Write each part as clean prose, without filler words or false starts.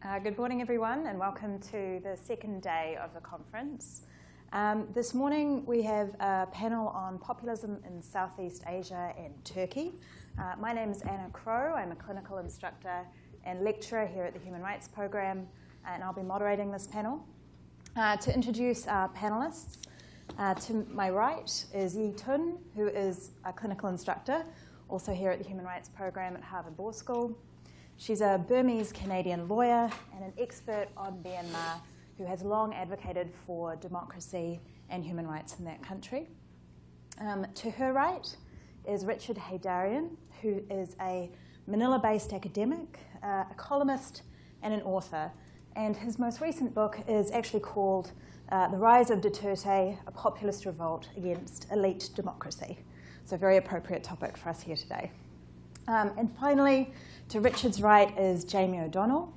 Good morning, everyone, and welcome to the second day of the conference. This morning, we have a panel on populism in Southeast Asia and Turkey. My name is Anna Crowe. I'm a clinical instructor and lecturer here at the Human Rights Program, and I'll be moderating this panel. To introduce our panelists, to my right is Htun, who is a clinical instructor, also here at the Human Rights Program at Harvard Law School. She's a Burmese-Canadian lawyer and an expert on Myanmar who has long advocated for democracy and human rights in that country. To her right is Richard Heydarian, who is a Manila-based academic, a columnist, and an author. And his most recent book is actually called The Rise of Duterte, A Populist Revolt Against Elite Democracy. So a very appropriate topic for us here today. And finally, to Richard's right is Jamie O'Donnell.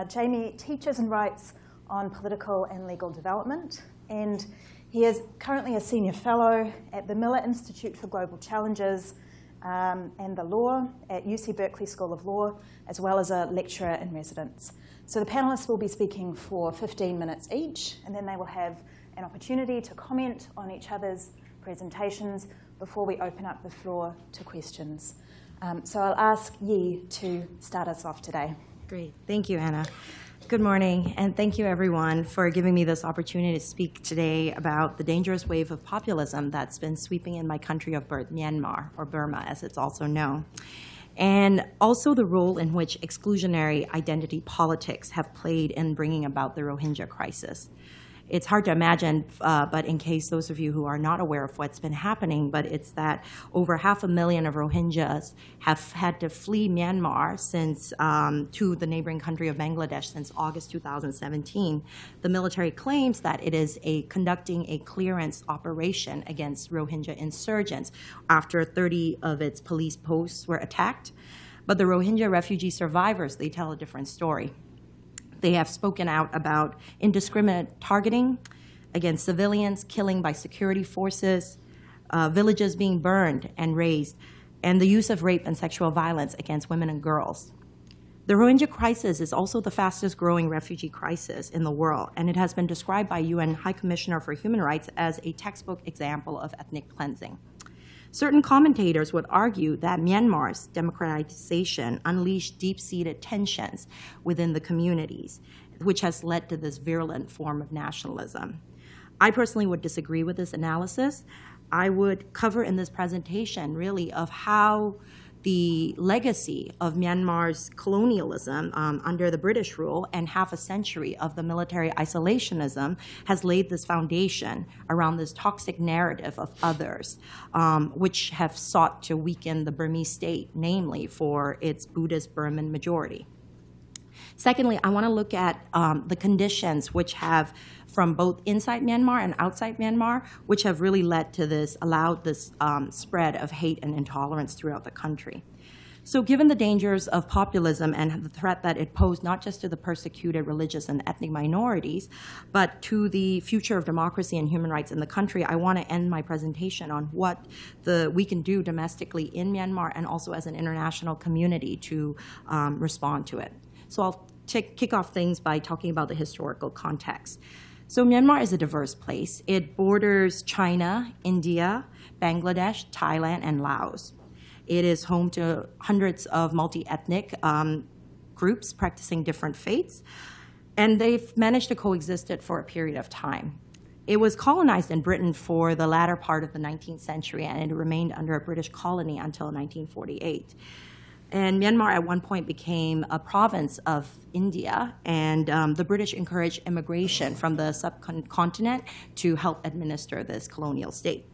Jamie teaches and writes on political and legal development, and he is currently a senior fellow at the Miller Institute for Global Challenges and the Law at UC Berkeley School of Law, as well as a lecturer in residence. So the panelists will be speaking for 15 minutes each, and then they will have an opportunity to comment on each other's presentations before we open up the floor to questions. So I'll ask Yi to start us off today. Great. Thank you, Anna. Good morning, and thank you, everyone, for giving me this opportunity to speak today about the dangerous wave of populism that's been sweeping in my country of birth, Myanmar, or Burma, as it's also known, and also the role in which exclusionary identity politics have played in bringing about the Rohingya crisis. It's hard to imagine, but in case those of you who are not aware of what's been happening, but it's that over 500,000 of Rohingyas have had to flee Myanmar since to the neighboring country of Bangladesh since August 2017. The military claims that it is conducting a clearance operation against Rohingya insurgents after 30 of its police posts were attacked. But the Rohingya refugee survivors, they tell a different story. They have spoken out about indiscriminate targeting against civilians, killing by security forces, villages being burned and razed, and the use of rape and sexual violence against women and girls. The Rohingya crisis is also the fastest growing refugee crisis in the world, and it has been described by UN High Commissioner for Human Rights as a textbook example of ethnic cleansing. Certain commentators would argue that Myanmar's democratization unleashed deep-seated tensions within the communities, which has led to this virulent form of nationalism. I personally would disagree with this analysis. I would cover in this presentation really of how the legacy of Myanmar's colonialism under the British rule and half a century of the military isolationism has laid this foundation around this toxic narrative of others, which have sought to weaken the Burmese state, namely for its Buddhist Burman majority. Secondly, I want to look at the conditions which have, from both inside Myanmar and outside Myanmar, which have really led to this, allowed this spread of hate and intolerance throughout the country. So given the dangers of populism and the threat that it posed not just to the persecuted religious and ethnic minorities, but to the future of democracy and human rights in the country, I want to end my presentation on what we can do domestically in Myanmar and also as an international community to respond to it. So I'll kick off things by talking about the historical context. So Myanmar is a diverse place. It borders China, India, Bangladesh, Thailand, and Laos. It is home to hundreds of multi-ethnic groups practicing different faiths, and they've managed to coexist it for a period of time. It was colonized in Britain for the latter part of the 19th century, and it remained under a British colony until 1948. And Myanmar at one point became a province of India, and the British encouraged immigration from the subcontinent to help administer this colonial state.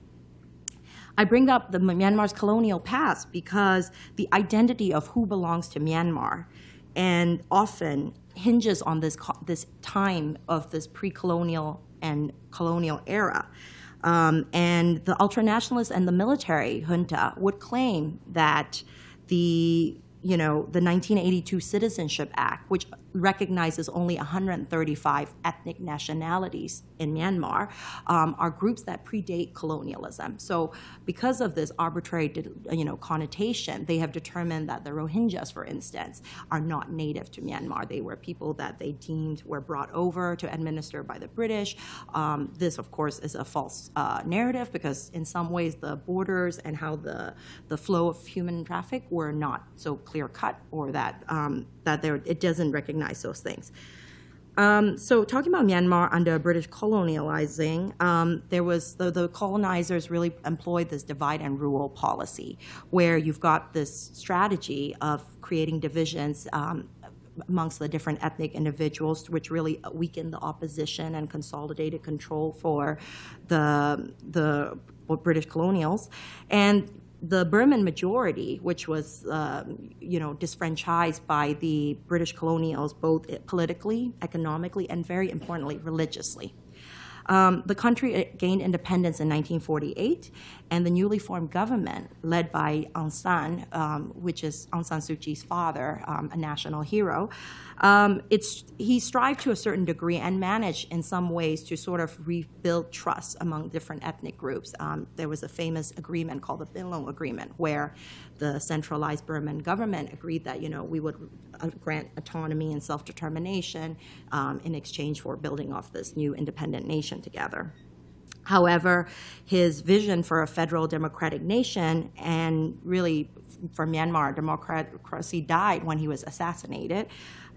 I bring up the Myanmar's colonial past because the identity of who belongs to Myanmar and often hinges on this time of this pre-colonial and colonial era. And the ultranationalists and the military junta would claim that the the 1982 Citizenship Act, which recognizes only 135 ethnic nationalities in Myanmar, are groups that predate colonialism. So because of this arbitrary, connotation, they have determined that the Rohingyas, for instance, are not native to Myanmar. They were people that they deemed were brought over to administer by the British. This, of course, is a false narrative, because in some ways the borders and how the flow of human traffic were not so clear-cut, or that it doesn't recognize those things. So talking about Myanmar under British colonializing, there was the colonizers really employed this divide and rule policy, where you've got this strategy of creating divisions amongst the different ethnic individuals, which really weakened the opposition and consolidated control for the British colonials. And the Burman majority, which was, disfranchised by the British colonials, both politically, economically, and very importantly, religiously. The country gained independence in 1948, and the newly formed government, led by Aung San, which is Aung San Suu Kyi's father, a national hero, he strived to a certain degree and managed in some ways to sort of rebuild trust among different ethnic groups. There was a famous agreement called the Finland Agreement, where the centralized Burman government agreed that, we would grant autonomy and self-determination in exchange for building off this new independent nation together. However, his vision for a federal democratic nation, and really for Myanmar, democracy died when he was assassinated.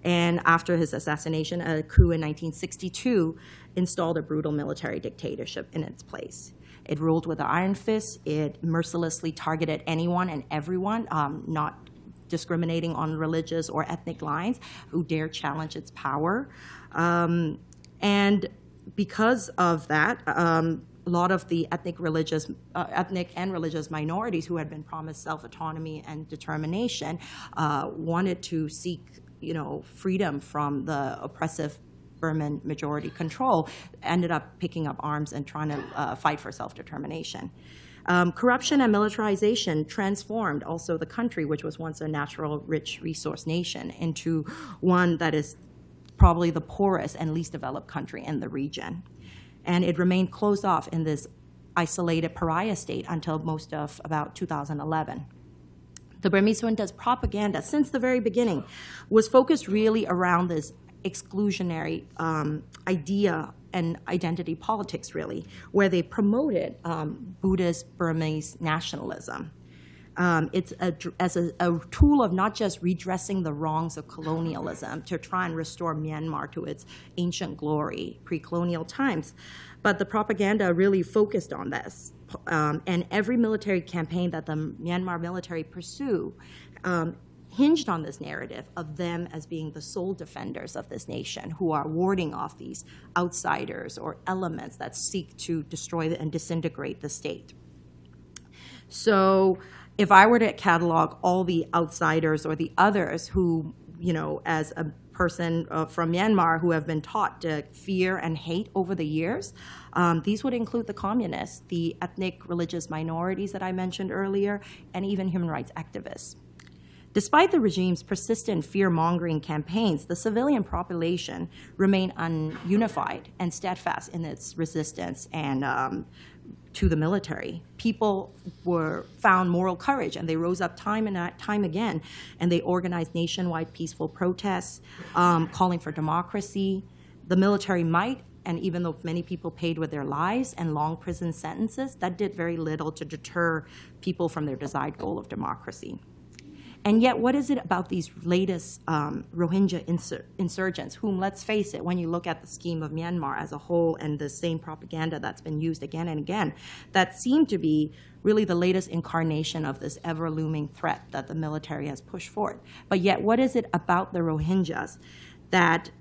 And after his assassination, a coup in 1962 installed a brutal military dictatorship in its place. It ruled with an iron fist. It mercilessly targeted anyone and everyone, not discriminating on religious or ethnic lines, who dare challenge its power. And because of that, a lot of the ethnic and religious minorities who had been promised self-autonomy and determination wanted to seek, freedom from the oppressive Burman majority control, ended up picking up arms and trying to fight for self-determination. Corruption and militarization transformed also the country, which was once a natural, rich resource nation, into one that is probably the poorest and least developed country in the region. And it remained closed off in this isolated pariah state until most of about 2011. The Burmese junta's propaganda, since the very beginning, was focused really around this exclusionary idea and identity politics, really, where they promoted Buddhist Burmese nationalism. It's as a tool of not just redressing the wrongs of colonialism to try and restore Myanmar to its ancient glory, pre-colonial times, but the propaganda really focused on this. And every military campaign that the Myanmar military pursue hinged on this narrative of them as being the sole defenders of this nation, who are warding off these outsiders or elements that seek to destroy and disintegrate the state. So if I were to catalog all the outsiders or the others who, as a person from Myanmar who have been taught to fear and hate over the years, these would include the communists, the ethnic religious minorities that I mentioned earlier, and even human rights activists. Despite the regime's persistent fear-mongering campaigns, the civilian population remained ununified and steadfast in its resistance and to the military. People found moral courage, and they rose up time and time again, and they organized nationwide peaceful protests, calling for democracy. The military might, and even though many people paid with their lives and long prison sentences, that did very little to deter people from their desired goal of democracy. And yet, what is it about these latest Rohingya insurgents, whom, let's face it, when you look at the scheme of Myanmar as a whole and the same propaganda that's been used again and again, that seem to be really the latest incarnation of this ever-looming threat that the military has pushed forward? But yet, what is it about the Rohingyas that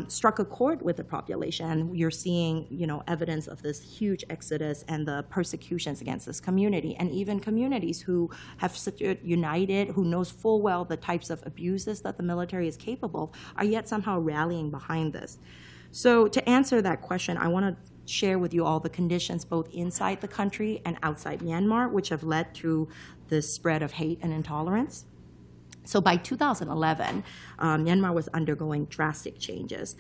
struck a chord with the population? You're seeing, evidence of this huge exodus and the persecutions against this community, and even communities who have stood united, who knows full well the types of abuses that the military is capable of, are yet somehow rallying behind this. So to answer that question, I want to share with you all the conditions both inside the country and outside Myanmar, which have led to the spread of hate and intolerance. So by 2011, Myanmar was undergoing drastic changes.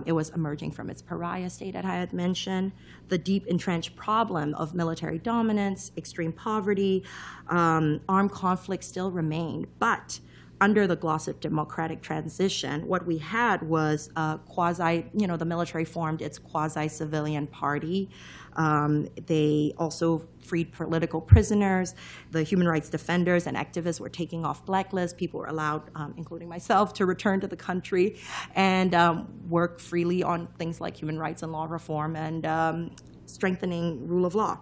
It was emerging from its pariah state that I had mentioned. The deep entrenched problem of military dominance, extreme poverty, armed conflict still remained. But under the gloss of democratic transition, what we had was the military formed its quasi-civilian party. They also freed political prisoners. The human rights defenders and activists were taking off blacklists. People were allowed, including myself, to return to the country and work freely on things like human rights and law reform and strengthening rule of law.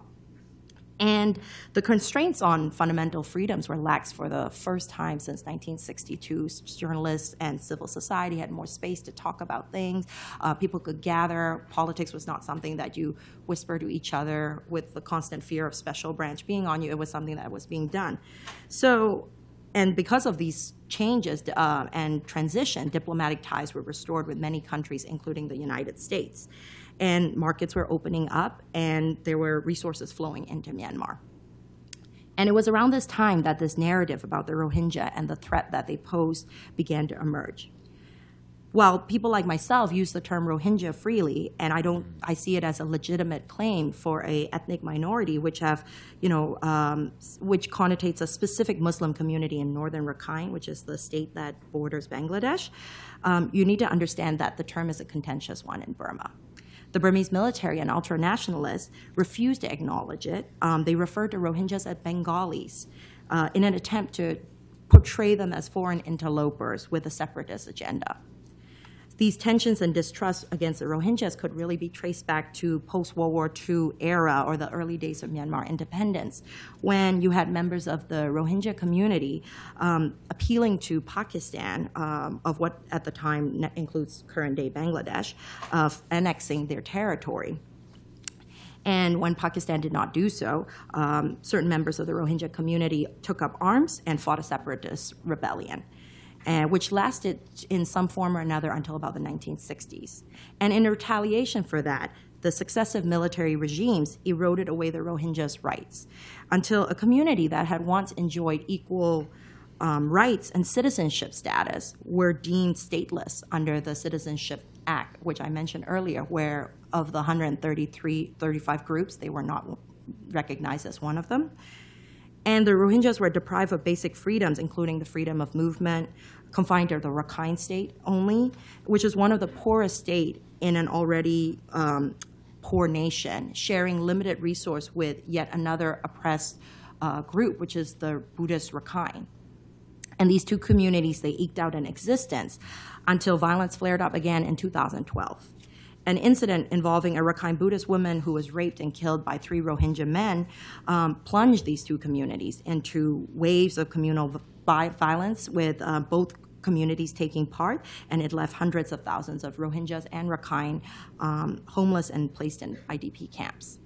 And the constraints on fundamental freedoms were laxed for the first time since 1962. Journalists and civil society had more space to talk about things. People could gather. Politics was not something that you whisper to each other with the constant fear of special branch being on you. It was something that was being done. So, and because of these changes and transition, diplomatic ties were restored with many countries, including the United States. And markets were opening up, and there were resources flowing into Myanmar. And it was around this time that this narrative about the Rohingya and the threat that they posed began to emerge. While people like myself use the term Rohingya freely, and I see it as a legitimate claim for an ethnic minority, which which connotates a specific Muslim community in northern Rakhine, which is the state that borders Bangladesh, you need to understand that the term is a contentious one in Burma. The Burmese military and ultranationalists refused to acknowledge it. They referred to Rohingyas as Bengalis in an attempt to portray them as foreign interlopers with a separatist agenda. These tensions and distrust against the Rohingyas could really be traced back to post-World War II era or the early days of Myanmar independence, when you had members of the Rohingya community appealing to Pakistan, of what at the time includes current-day Bangladesh, of annexing their territory. And when Pakistan did not do so, certain members of the Rohingya community took up arms and fought a separatist rebellion, which lasted in some form or another until about the 1960s. And in retaliation for that, the successive military regimes eroded away the Rohingyas' rights until a community that had once enjoyed equal rights and citizenship status were deemed stateless under the Citizenship Act, which I mentioned earlier, where of the 35 groups, they were not recognized as one of them. And the Rohingyas were deprived of basic freedoms, including the freedom of movement, confined to the Rakhine state only, which is one of the poorest states in an already poor nation, sharing limited resource with yet another oppressed group, which is the Buddhist Rakhine. And these two communities, they eked out an existence until violence flared up again in 2012. An incident involving a Rakhine Buddhist woman who was raped and killed by 3 Rohingya men plunged these two communities into waves of communal violence, with both communities taking part, and it left hundreds of thousands of Rohingyas and Rakhine homeless and placed in IDP camps.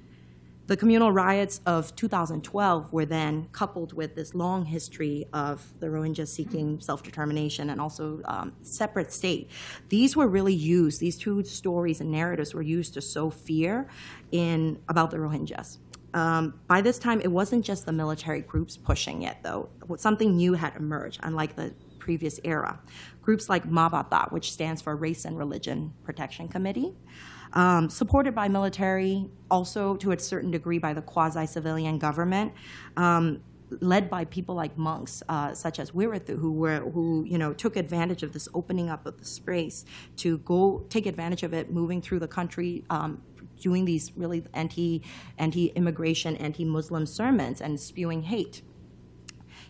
The communal riots of 2012 were then coupled with this long history of the Rohingyas seeking self-determination and also separate state. These were really used, these two stories and narratives were used to sow fear about the Rohingyas. By this time, it wasn't just the military groups pushing it, though. Something new had emerged, unlike the previous era. Groups like Mabata, which stands for Race and Religion Protection Committee, supported by military, also to a certain degree by the quasi-civilian government, led by people like monks, such as Wirathu, who took advantage of this opening up of the space to go take advantage of it, moving through the country, doing these really anti-immigration, anti-Muslim sermons and spewing hate.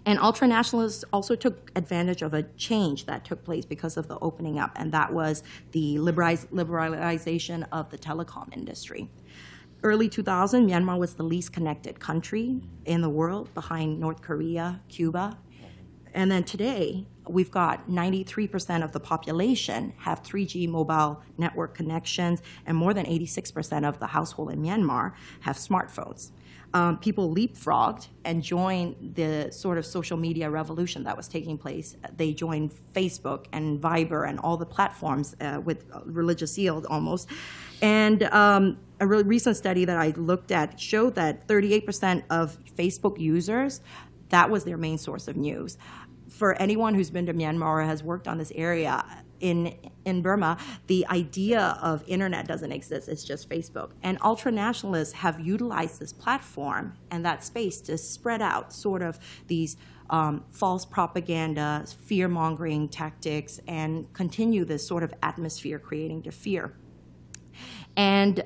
And ultranationalists also took advantage of a change that took place because of the opening up, and that was the liberalization of the telecom industry. Early 2000, Myanmar was the least connected country in the world, behind North Korea, Cuba. And then today, we've got 93% of the population have 3G mobile network connections, and more than 86% of the household in Myanmar have smartphones. People leapfrogged and joined the sort of social media revolution that was taking place. They joined Facebook and Viber and all the platforms with religious zeal almost. And a really recent study that I looked at showed that 38% of Facebook users, that was their main source of news. for anyone who's been to Myanmar or has worked on this area, in Burma, the idea of internet doesn't exist. It's just Facebook. And ultranationalists have utilized this platform and that space to spread out sort of these false propaganda, fear-mongering tactics, and continue this sort of atmosphere creating to fear. And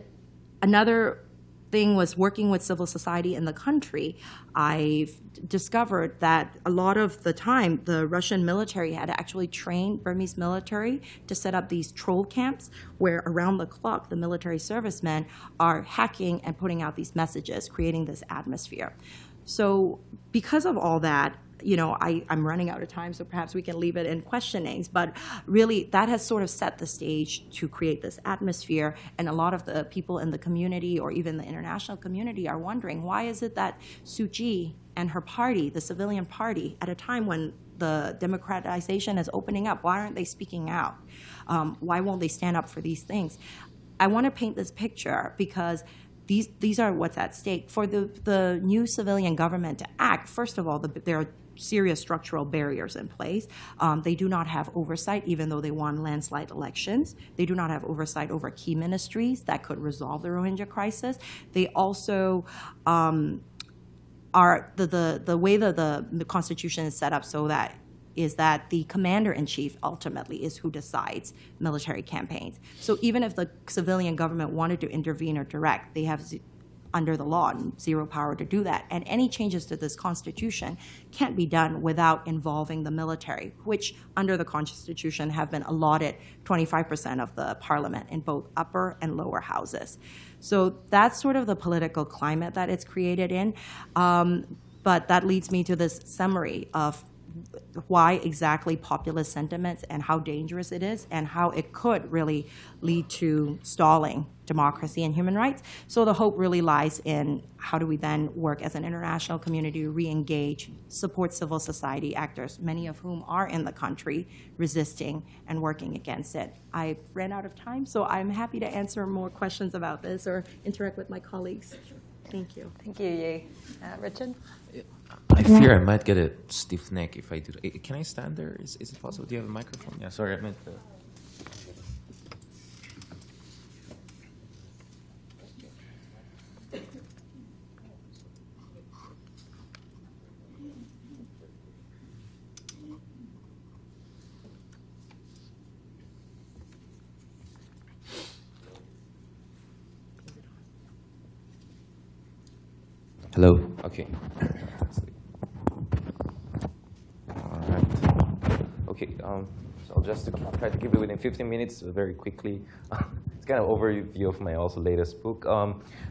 another thing was working with civil society in the country. I've discovered that a lot of the time, the Russian military had actually trained Burmese military to set up these troll camps where around the clock, the military servicemen are hacking and putting out these messages, creating this atmosphere. So because of all that, you know, I'm running out of time, so perhaps we can leave it in questionings. But really, that has sort of set the stage to create this atmosphere. And a lot of the people in the community or even the international community are wondering, why is it that Suu Kyi and her party, the civilian party, at a time when the democratization is opening up, why aren't they speaking out? Why won't they stand up for these things? I want to paint this picture because these are what's at stake. For the new civilian government to act, first of all, there are serious structural barriers in place. They do not have oversight, even though they won landslide elections. They do not have oversight over key ministries that could resolve the Rohingya crisis. They also are, the way that the Constitution is set up so that is that the commander-in-chief ultimately is who decides military campaigns. So even if the civilian government wanted to intervene or direct, they have under the law, zero power to do that. And any changes to this Constitution can't be done without involving the military, which under the Constitution have been allotted 25% of the parliament in both upper and lower houses. So that's sort of the political climate that it's created in. But that leads me to this summary of why exactly populist sentiments and how dangerous it is and how it could really lead to stalling democracy and human rights. So the hope really lies in how do we then work as an international community to re-engage, support civil society actors, many of whom are in the country resisting and working against it. I ran out of time, so I'm happy to answer more questions about this or interact with my colleagues. Thank you. Thank you. Richard? I fear I might get a stiff neck if I do that. Can I stand there? Is it possible? Do you have a microphone? Yeah, sorry, I meant the... Hello? Okay. All right. Okay, so I'll just try to keep it within 15 minutes very quickly. It's kind of overview of my also latest book.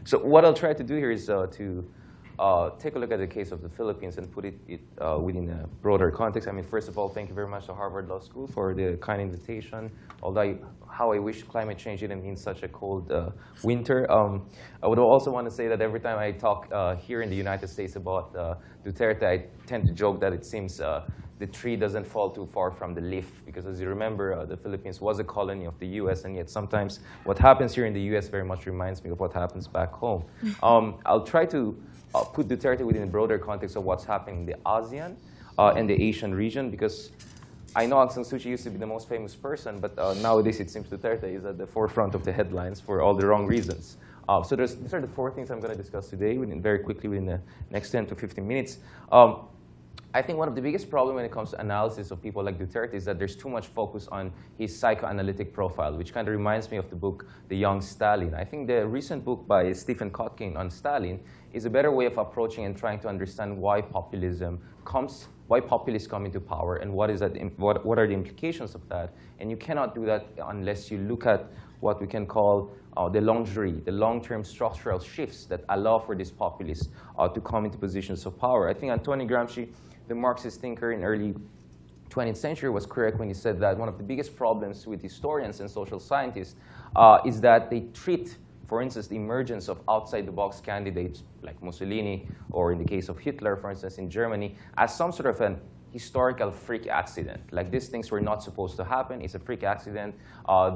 So what I'll try to do here is to take a look at the case of the Philippines and put it within a broader context. I mean, first of all, thank you very much to Harvard Law School for the kind invitation. Although how I wish climate change didn't mean such a cold winter. I would also want to say that every time I talk here in the United States about Duterte, I tend to joke that it seems the tree doesn't fall too far from the leaf. Because as you remember, the Philippines was a colony of the US, and yet sometimes what happens here in the US very much reminds me of what happens back home. I'll try to put Duterte within a broader context of what's happening in the ASEAN and the Asian region, because I know Aung San Suu Kyi used to be the most famous person, but nowadays it seems Duterte is at the forefront of the headlines for all the wrong reasons. So these are the 4 things I'm going to discuss today very quickly within the next 10 to 15 minutes. I think one of the biggest problems when it comes to analysis of people like Duterte is that there's too much focus on his psychoanalytic profile, which kind of reminds me of the book The Young Stalin. I think the recent book by Stephen Kotkin on Stalin is a better way of approaching and trying to understand why populists come into power and what are the implications of that. And you cannot do that unless you look at what we can call the long-term structural shifts that allow for these populists to come into positions of power. I think Antonio Gramsci, the Marxist thinker in early 20th century, was correct when he said that one of the biggest problems with historians and social scientists is that they treat, for instance, the emergence of outside-the-box candidates like Mussolini, or in the case of Hitler, for instance, in Germany, as some sort of an historical freak accident. Like, these things were not supposed to happen. It's a freak accident.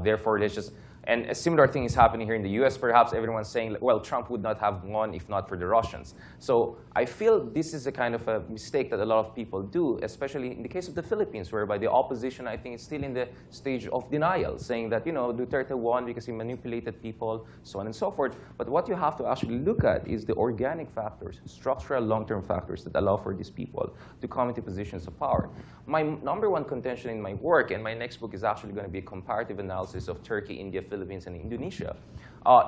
Therefore, let's just And a similar thing is happening here in the US, perhaps. Everyone's saying, well, Trump would not have won if not for the Russians. So I feel this is a kind of a mistake that a lot of people do, especially in the case of the Philippines, whereby the opposition, I think, is still in the stage of denial, saying that, Duterte won because he manipulated people, so on and so forth. But what you have to actually look at is the organic factors, structural long-term factors that allow for these people to come into positions of power. My number one contention in my work, and my next book is actually going to be a comparative analysis of Turkey, India, Philippines, and Indonesia,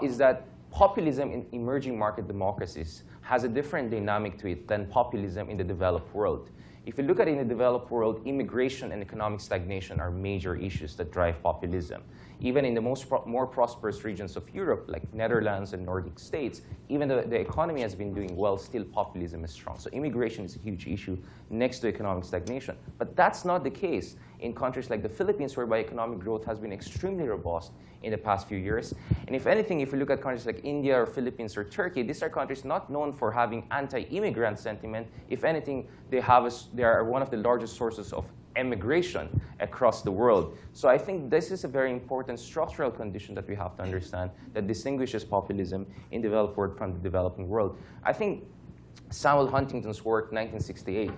is that populism in emerging market democracies has a different dynamic to it than populism in the developed world. If you look at it in the developed world, immigration and economic stagnation are major issues that drive populism. Even in the more prosperous regions of Europe, like Netherlands and Nordic states, even though the economy has been doing well, still populism is strong. So immigration is a huge issue next to economic stagnation. But that's not the case in countries like the Philippines, whereby economic growth has been extremely robust in the past few years. And if anything, if you look at countries like India or Philippines or Turkey, these are countries not known for having anti-immigrant sentiment. If anything, they are one of the largest sources of emigration across the world. So I think this is a very important structural condition that we have to understand that distinguishes populism in the developed world from the developing world. I think Samuel Huntington's work, 1968,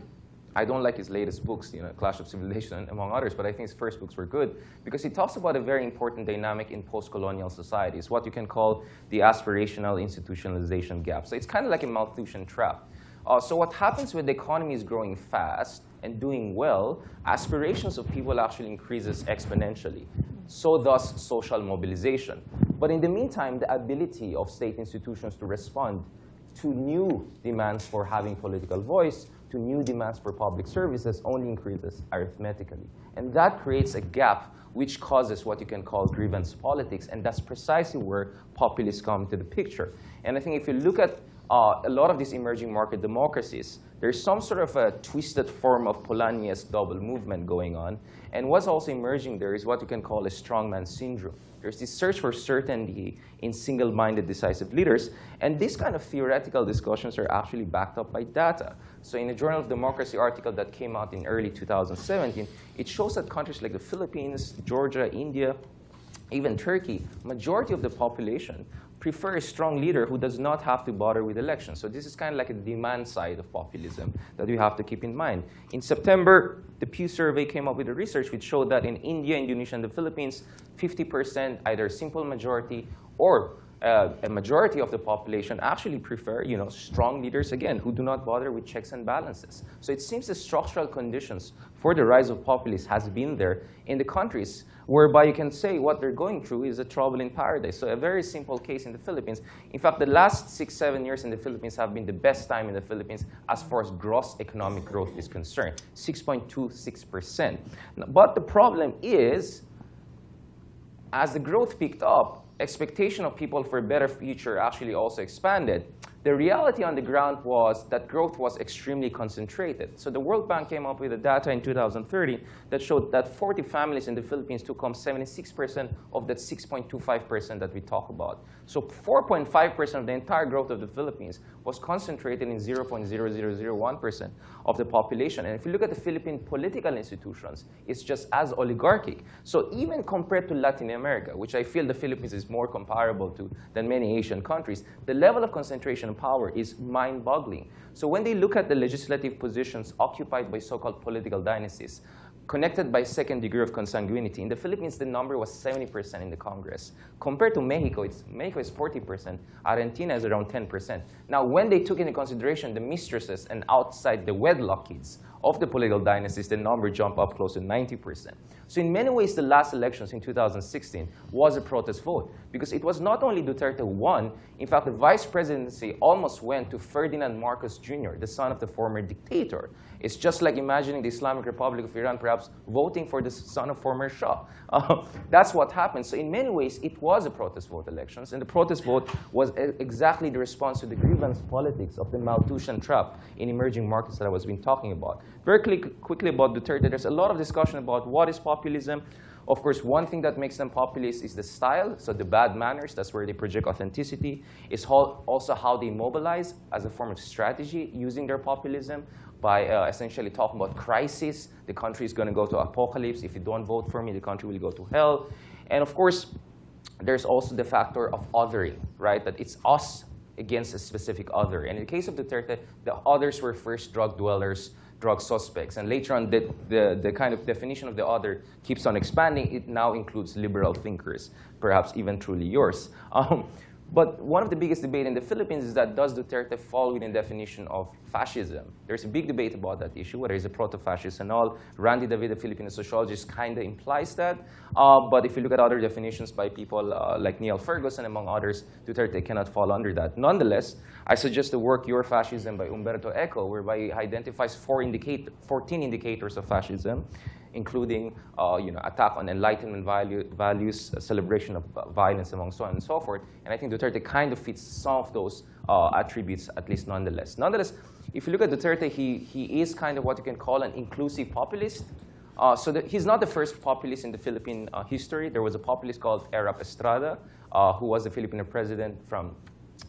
I don't like his latest books, Clash of Civilization, among others, but I think his first books were good because he talks about a very important dynamic in post-colonial societies, what you can call the aspirational institutionalization gap. So it's kind of like a Malthusian trap. So what happens when the economy is growing fast and doing well, aspirations of people actually increases exponentially. So does social mobilization. But in the meantime, the ability of state institutions to respond to new demands for having political voice, to new demands for public services only increases arithmetically. And that creates a gap which causes what you can call grievance politics. And that's precisely where populists come into the picture. And I think if you look at a lot of these emerging market democracies, there's some sort of a twisted form of Polanyi's double movement going on. And what's also emerging there is what you can call a strongman syndrome. There's this search for certainty in single-minded decisive leaders. And these kind of theoretical discussions are actually backed up by data. So in a Journal of Democracy article that came out in early 2017, it shows that countries like the Philippines, Georgia, India, even Turkey, majority of the population prefer a strong leader who does not have to bother with elections. So this is kind of like a demand side of populism that we have to keep in mind. In September, the Pew survey came up with a research which showed that in India, Indonesia, and the Philippines, 50% either simple majority or a majority of the population actually prefer strong leaders, again, who do not bother with checks and balances. So it seems the structural conditions for the rise of populists has been there in the countries whereby you can say what they're going through is a trouble in paradise. So a very simple case in the Philippines. In fact, the last 6-7 years in the Philippines have been the best time in the Philippines as far as gross economic growth is concerned, 6.26%. But the problem is, as the growth picked up, expectation of people for a better future actually also expanded. The reality on the ground was that growth was extremely concentrated. So the World Bank came up with the data in 2030 that showed that 40 families in the Philippines took home 76% of that 6.25% that we talk about. So 4.5% of the entire growth of the Philippines was concentrated in 0.0001% of the population. And if you look at the Philippine political institutions, it's just as oligarchic. So even compared to Latin America, which I feel the Philippines is more comparable to than many Asian countries, the level of concentration of power is mind-boggling. So when they look at the legislative positions occupied by so-called political dynasties, connected by second degree of consanguinity, in the Philippines, the number was 70% in the Congress. Compared to Mexico, Mexico is 40%. Argentina is around 10%. Now, when they took into consideration the mistresses and outside the wedlock kids of the political dynasties, the number jumped up close to 90%. So in many ways, the last elections in 2016 was a protest vote because it was not only Duterte who won. In fact, the vice presidency almost went to Ferdinand Marcos Jr., the son of the former dictator. It's just like imagining the Islamic Republic of Iran perhaps voting for the son of former Shah. That's what happened. So in many ways, it was a protest vote elections. And the protest vote was exactly the response to the grievance politics of the Malthusian trap in emerging markets that I was been talking about. Very quickly about Duterte, there's a lot of discussion about what is populism. Of course, one thing that makes them populist is the style, so the bad manners. That's where they project authenticity. It's also how they mobilize as a form of strategy using their populism by essentially talking about crisis. The country is going to go to apocalypse. If you don't vote for me, the country will go to hell. And of course, there's also the factor of othering, right? That it's us against a specific other. And in the case of Duterte, the others were first drug dwellers, drug suspects. And later on, the kind of definition of the other keeps on expanding. It now includes liberal thinkers, perhaps even truly yours. But one of the biggest debates in the Philippines is that does Duterte fall within the definition of fascism? There's a big debate about that issue, whether he's a proto-fascist and all. Randy David, a Filipino sociologist, kind of implies that. But if you look at other definitions by people like Neil Ferguson, among others, Duterte cannot fall under that. Nonetheless, I suggest the work Your Fascism by Umberto Eco, whereby he identifies 14 indicators of fascism, including attack on Enlightenment values, celebration of violence, among so on and so forth. And I think Duterte kind of fits some of those attributes, at least nonetheless. Nonetheless, if you look at Duterte, he is kind of what you can call an inclusive populist. He's not the first populist in the Philippine history. There was a populist called Erap Estrada, who was the Filipino president from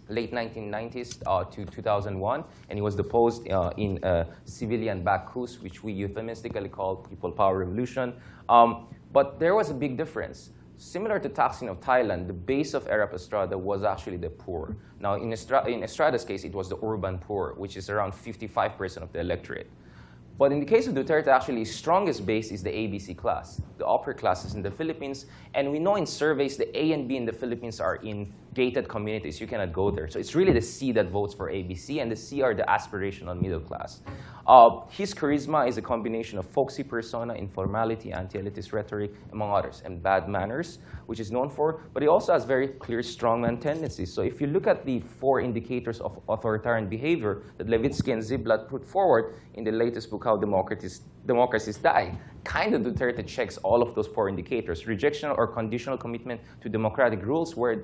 late 1990s to 2001, and he was deposed in a civilian back coup, which we euphemistically call People Power Revolution. But there was a big difference. Similar to Thaksin of Thailand, the base of Erap Estrada was actually the poor. Now, in Estrada's case, it was the urban poor, which is around 55% of the electorate. But in the case of Duterte, actually, his strongest base is the ABC class, the upper classes in the Philippines. And we know in surveys, the A and B in the Philippines are in gated communities. You cannot go there. So it's really the C that votes for ABC, and the C are the aspirational middle class. His charisma is a combination of folksy persona, informality, anti-elitist rhetoric, among others, and bad manners, which is known for. But he also has very clear strongman tendencies. So if you look at the 4 indicators of authoritarian behavior that Levitsky and Ziblatt put forward in the latest book, How Democracies Die, kind of Duterte checks all of those 4 indicators. Rejection or conditional commitment to democratic rules, where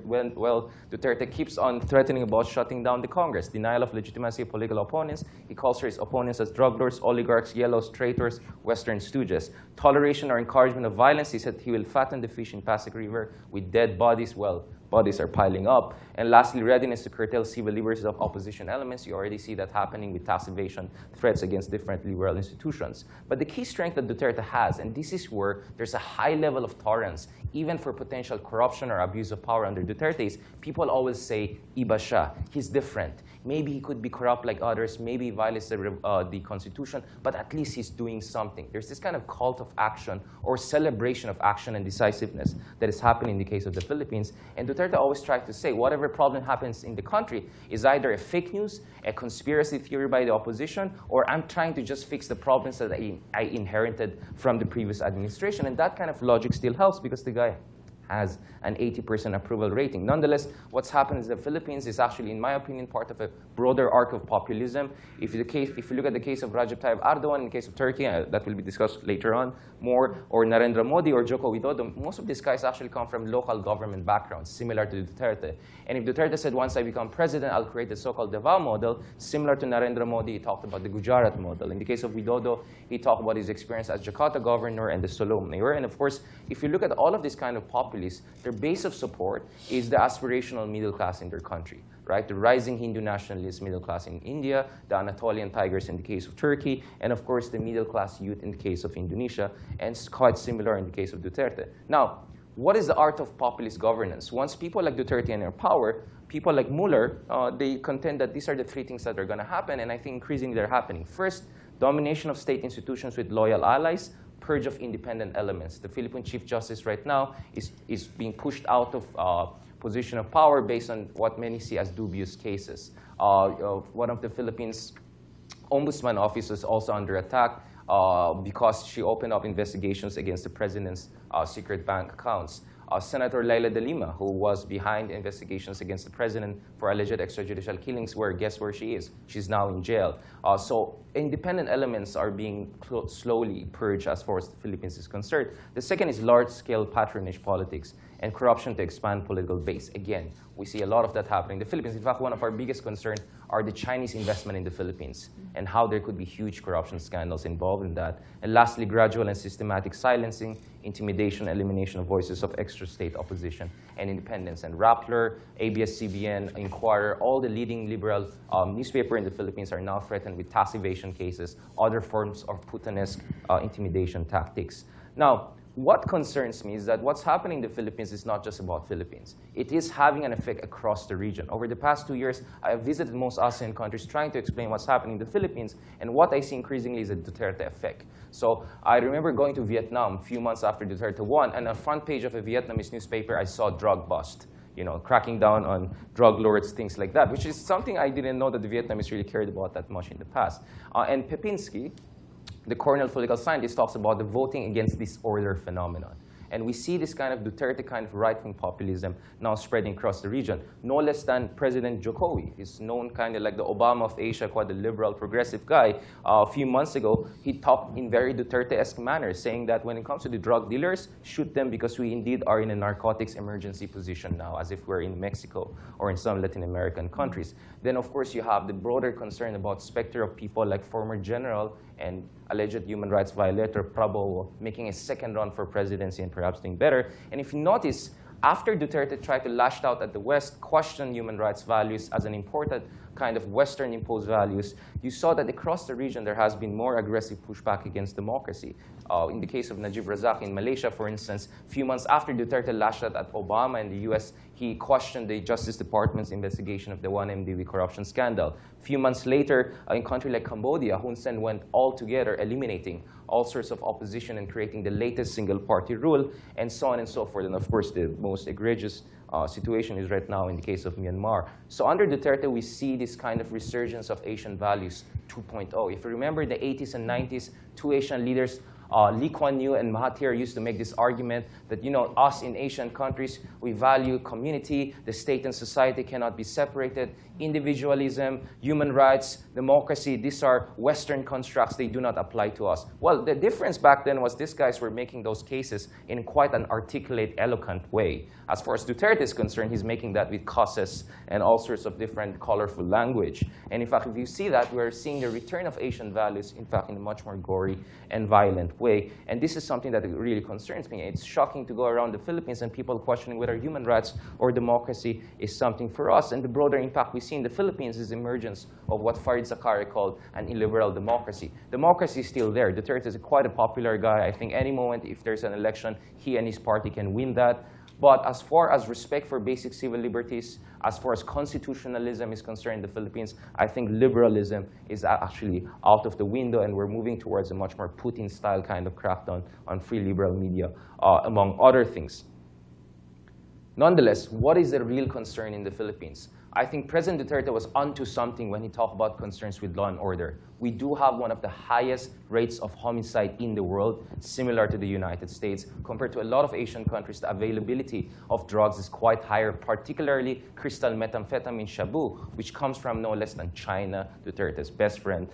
Duterte keeps on threatening about shutting down the Congress. Denial of legitimacy of political opponents. He calls his opponents as drug lords, oligarchs, yellows, traitors, Western stooges. Toleration or encouragement of violence. He said he will fatten the fish in Pasig River with dead bodies. Well, bodies are piling up. And lastly, readiness to curtail civil liberties of opposition elements. You already see that happening with tax evasion, threats against different liberal institutions. But the key strength that Duterte has, and this is where there's a high level of tolerance, even for potential corruption or abuse of power under Duterte, is people always say, iba siya, he's different. Maybe he could be corrupt like others, maybe he violates the Constitution, but at least he's doing something. There's this kind of cult of action or celebration of action and decisiveness that is happening in the case of the Philippines. And Duterte always tried to say whatever problem happens in the country is either a fake news, a conspiracy theory by the opposition, or I'm trying to just fix the problems that I inherited from the previous administration. And that kind of logic still helps because the guy has an 80% approval rating. Nonetheless, what's happened in the Philippines is actually, in my opinion, part of a broader arc of populism. If you look at the case of Recep Tayyip Erdogan, in the case of Turkey, that will be discussed later on more, or Narendra Modi or Joko Widodo, most of these guys actually come from local government backgrounds, similar to Duterte. And if Duterte said, once I become president, I'll create the so-called Davao model, similar to Narendra Modi, he talked about the Gujarat model. In the case of Widodo, he talked about his experience as Jakarta governor and the Solo mayor. And of course, if you look at all of these kind of populists, their base of support is the aspirational middle class in their country, right? The rising Hindu nationalist middle class in India, the Anatolian tigers in the case of Turkey, and of course the middle class youth in the case of Indonesia, and it's quite similar in the case of Duterte. Now, what is the art of populist governance? Once people like Duterte are in power, people like Mueller, they contend that these are the 3 things that are going to happen, and I think increasingly they're happening. First, domination of state institutions with loyal allies, purge of independent elements. The Philippine Chief Justice right now is being pushed out of position of power based on what many see as dubious cases. One of the Philippines' ombudsman office is also under attack because she opened up investigations against the president's secret bank accounts. Senator Leila de Lima, who was behind investigations against the president for alleged extrajudicial killings, guess where she is? She's now in jail. So independent elements are being slowly purged as far as the Philippines is concerned. The second is large-scale patronage politics and corruption to expand political base. Again, we see a lot of that happening in the Philippines. In fact, one of our biggest concerns are the Chinese investment in the Philippines and how there could be huge corruption scandals involved in that. And lastly, gradual and systematic silencing, intimidation, elimination of voices of extra-state opposition and independence. And Rappler, ABS-CBN, Inquirer, all the leading liberal newspapers in the Philippines are now threatened with tax evasion cases, other forms of Putanesque intimidation tactics. Now, what concerns me is that what's happening in the Philippines is not just about Philippines. It is having an effect across the region. Over the past 2 years, I have visited most ASEAN countries trying to explain what's happening in the Philippines, and what I see increasingly is a Duterte effect. So I remember going to Vietnam a few months after Duterte won, and on the front page of a Vietnamese newspaper, I saw drug bust, cracking down on drug lords, things like that, which is something I didn't know that the Vietnamese really cared about that much in the past. And Pepinski, the Cornell political scientist, talks about the voting against disorder phenomenon. And we see this kind of Duterte kind of right-wing populism now spreading across the region. No less than President Jokowi. He's known kind of like the Obama of Asia, quite a liberal, progressive guy. A few months ago, he talked in very Duterte-esque manner, saying that when it comes to the drug dealers, shoot them because we indeed are in a narcotics emergency position now, as if we're in Mexico or in some Latin American countries. Then, of course, you have the broader concern about specter of people like former general and alleged human rights violator Prabowo making a second run for presidency and perhaps doing better. And if you notice, after Duterte tried to lash out at the West, question human rights values as an important kind of Western imposed values, you saw that across the region there has been more aggressive pushback against democracy. In the case of Najib Razak in Malaysia, for instance, a few months after Duterte lashed out at Obama in the US, he questioned the Justice Department's investigation of the 1MDB corruption scandal. A few months later, in a country like Cambodia, Hun Sen went altogether eliminating all sorts of opposition and creating the latest single-party rule, and so on and so forth. And of course, the most egregious situation is right now in the case of Myanmar. So under Duterte, we see this kind of resurgence of Asian values 2.0. If you remember the 80s and 90s, two Asian leaders, Lee Kuan Yew and Mahathir, used to make this argument that, us in Asian countries, we value community, the state and society cannot be separated, individualism, human rights, democracy, these are Western constructs, they do not apply to us. Well, the difference back then was these guys were making those cases in quite an articulate, eloquent way. As far as Duterte is concerned, he's making that with causes and all sorts of different colorful language. And in fact, if you see that, we're seeing the return of Asian values, in fact, in a much more gory and violent way. And this is something that really concerns me. It's shocking to go around the Philippines and people questioning whether human rights or democracy is something for us. And the broader impact we see in the Philippines is the emergence of what Farid Zakaria called an illiberal democracy. Democracy is still there. Duterte is quite a popular guy. I think any moment, if there's an election, he and his party can win that. But as far as respect for basic civil liberties, as far as constitutionalism is concerned in the Philippines, I think liberalism is actually out of the window, and we're moving towards a much more Putin-style kind of crackdown on free liberal media, among other things. Nonetheless, what is the real concern in the Philippines? I think President Duterte was onto something when he talked about concerns with law and order. We do have one of the highest rates of homicide in the world, similar to the United States. Compared to a lot of Asian countries, the availability of drugs is quite higher, particularly crystal methamphetamine, shabu, which comes from no less than China, Duterte's best friend.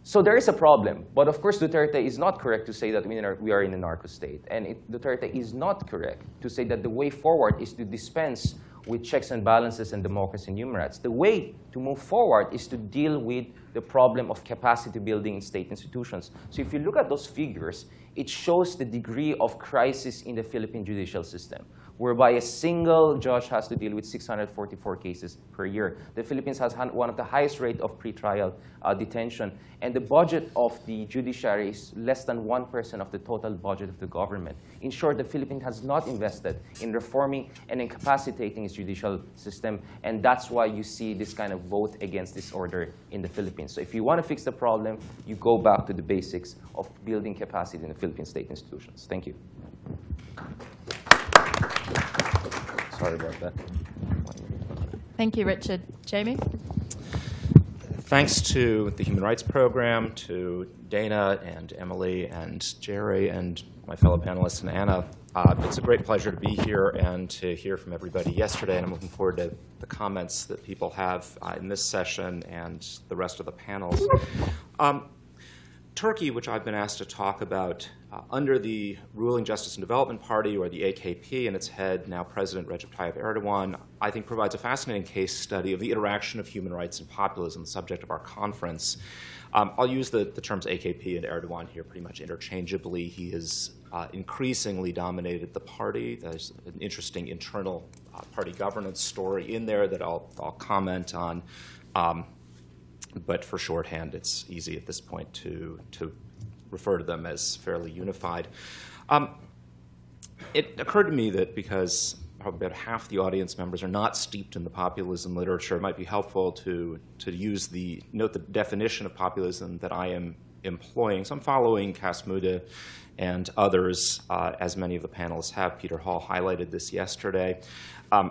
So there is a problem. But of course, Duterte is not correct to say that we are in a narco state. And Duterte is not correct to say that the way forward is to dispense with checks and balances and democracy and human rights. The way to move forward is to deal with the problem of capacity building in state institutions. So if you look at those figures, it shows the degree of crisis in the Philippine judicial system, whereby a single judge has to deal with 644 cases per year. The Philippines has one of the highest rate of pretrial detention. And the budget of the judiciary is less than 1% of the total budget of the government. In short, the Philippines has not invested in reforming and incapacitating its judicial system. And that's why you see this kind of vote against disorder in the Philippines. So if you want to fix the problem, you go back to the basics of building capacity in the Philippine state institutions. Thank you. Sorry about that. Thank you, Richard. Jamie? Thanks to the Human Rights Program, to Dana and Emily and Jerry and my fellow panelists and Anna. It's a great pleasure to be here and to hear from everybody yesterday, and I'm looking forward to the comments that people have in this session and the rest of the panels. Turkey, which I've been asked to talk about, under the ruling Justice and Development Party, or the AKP, and its head, now President Recep Tayyip Erdogan, I think provides a fascinating case study of the interaction of human rights and populism, the subject of our conference. I'll use the terms AKP and Erdogan here pretty much interchangeably. He has increasingly dominated the party. There's an interesting internal party governance story in there that I'll comment on. But for shorthand, it's easy at this point to refer to them as fairly unified. It occurred to me that because probably about half the audience members are not steeped in the populism literature, it might be helpful to note the definition of populism that I am employing. So I'm following Kasmuda and others, as many of the panelists have. Peter Hall highlighted this yesterday.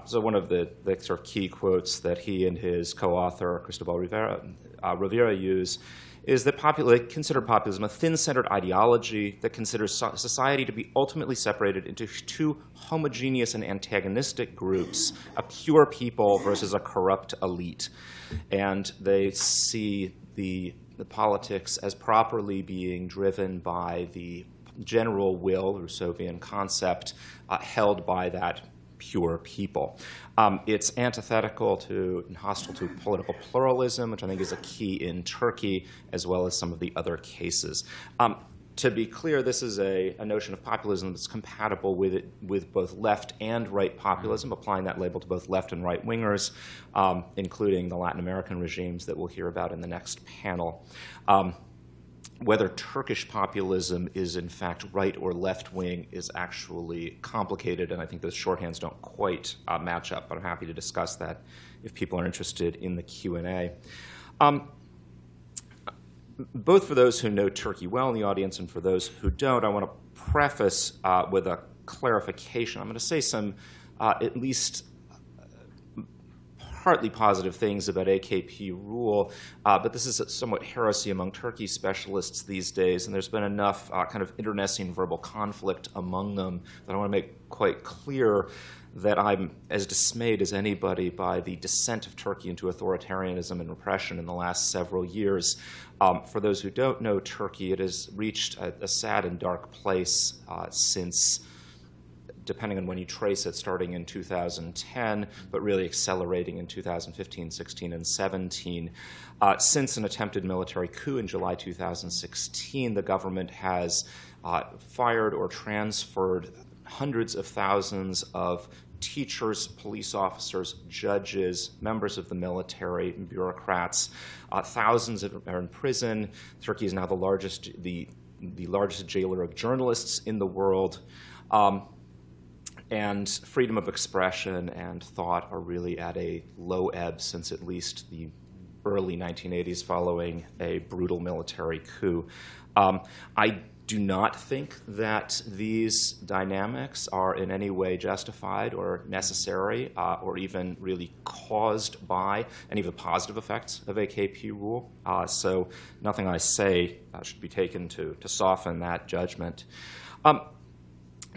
So one of the sort of key quotes that he and his co-author, Cristobal Rivera use is that they consider populism a thin-centered ideology that considers society to be ultimately separated into two homogeneous and antagonistic groups, a pure people versus a corrupt elite. And they see the politics as properly being driven by the general will, Rousseauvian concept, held by that pure people. It's antithetical to and hostile to political pluralism, which I think is a key in Turkey, as well as some of the other cases. To be clear, this is a notion of populism that's compatible with both left and right populism, applying that label to both left and right wingers, including the Latin American regimes that we'll hear about in the next panel. Whether Turkish populism is in fact right or left wing is actually complicated, and I think those shorthands don't quite match up, but I'm happy to discuss that if people are interested in the Q&A. Both for those who know Turkey well in the audience and for those who don't, I want to preface with a clarification. I'm going to say some at least partly positive things about AKP rule, but this is a somewhat heresy among Turkey specialists these days, and there's been enough kind of internecine verbal conflict among them that I want to make quite clear that I'm as dismayed as anybody by the descent of Turkey into authoritarianism and repression in the last several years. For those who don't know Turkey, it has reached a sad and dark place since, depending on when you trace it, starting in 2010, but really accelerating in 2015, 16, and 17. Since an attempted military coup in July 2016, the government has fired or transferred hundreds of thousands of teachers, police officers, judges, members of the military, bureaucrats. Thousands are in prison. Turkey is now the largest jailer of journalists in the world. And freedom of expression and thought are really at a low ebb since at least the early 1980s following a brutal military coup. I do not think that these dynamics are in any way justified or necessary or even really caused by any of the positive effects of AKP rule. So nothing I say should be taken to soften that judgment.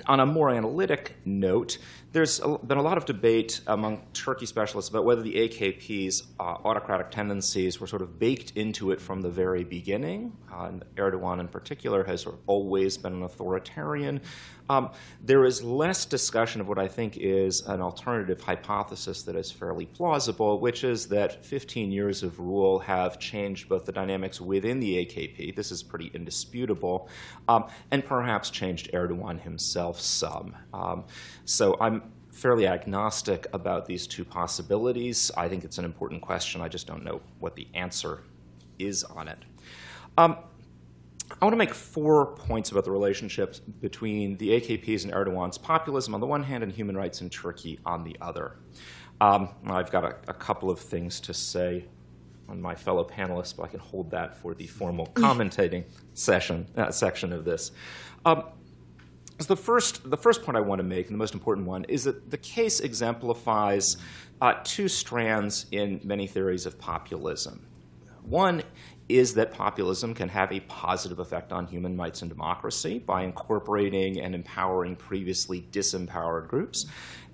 On a more analytic note, there's been a lot of debate among Turkey specialists about whether the AKP's autocratic tendencies were sort of baked into it from the very beginning. Erdogan in particular has sort of always been an authoritarian. There is less discussion of what I think is an alternative hypothesis that is fairly plausible, which is that 15 years of rule have changed both the dynamics within the AKP, this is pretty indisputable, and perhaps changed Erdogan himself some. So I'm fairly agnostic about these two possibilities. I think it's an important question. I just don't know what the answer is on it. I want to make 4 points about the relationships between the AKP's and Erdogan's populism on the one hand and human rights in Turkey on the other. I've got a couple of things to say on my fellow panelists, but I can hold that for the formal commentating section of this. So the first point I want to make, and the most important one, is that the case exemplifies two strands in many theories of populism. One is that populism can have a positive effect on human rights and democracy by incorporating and empowering previously disempowered groups.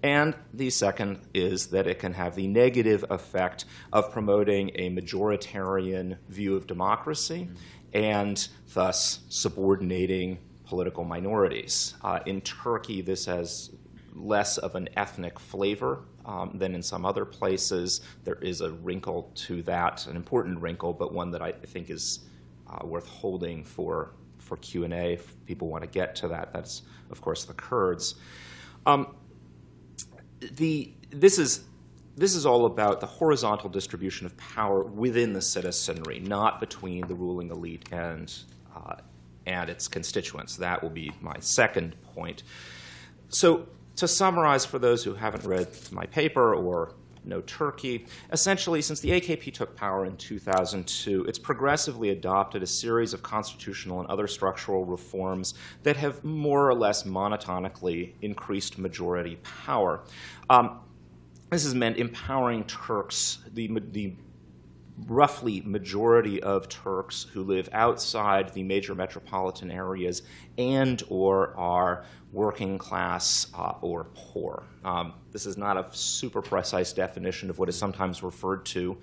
And the second is that it can have the negative effect of promoting a majoritarian view of democracy and thus subordinating political minorities. In Turkey, this has less of an ethnic flavor than in some other places. There is a wrinkle to that, an important wrinkle, but one that I think is worth holding for Q&A if people want to get to that. That's, of course, the Kurds. This is all about the horizontal distribution of power within the citizenry, not between the ruling elite and and its constituents. That will be my second point. So to summarize for those who haven't read my paper or know Turkey, essentially, since the AKP took power in 2002, it's progressively adopted a series of constitutional and other structural reforms that have more or less monotonically increased majority power. This has meant empowering Turks, the roughly majority of Turks who live outside the major metropolitan areas and or are working class or poor. This is not a super precise definition of what is sometimes referred to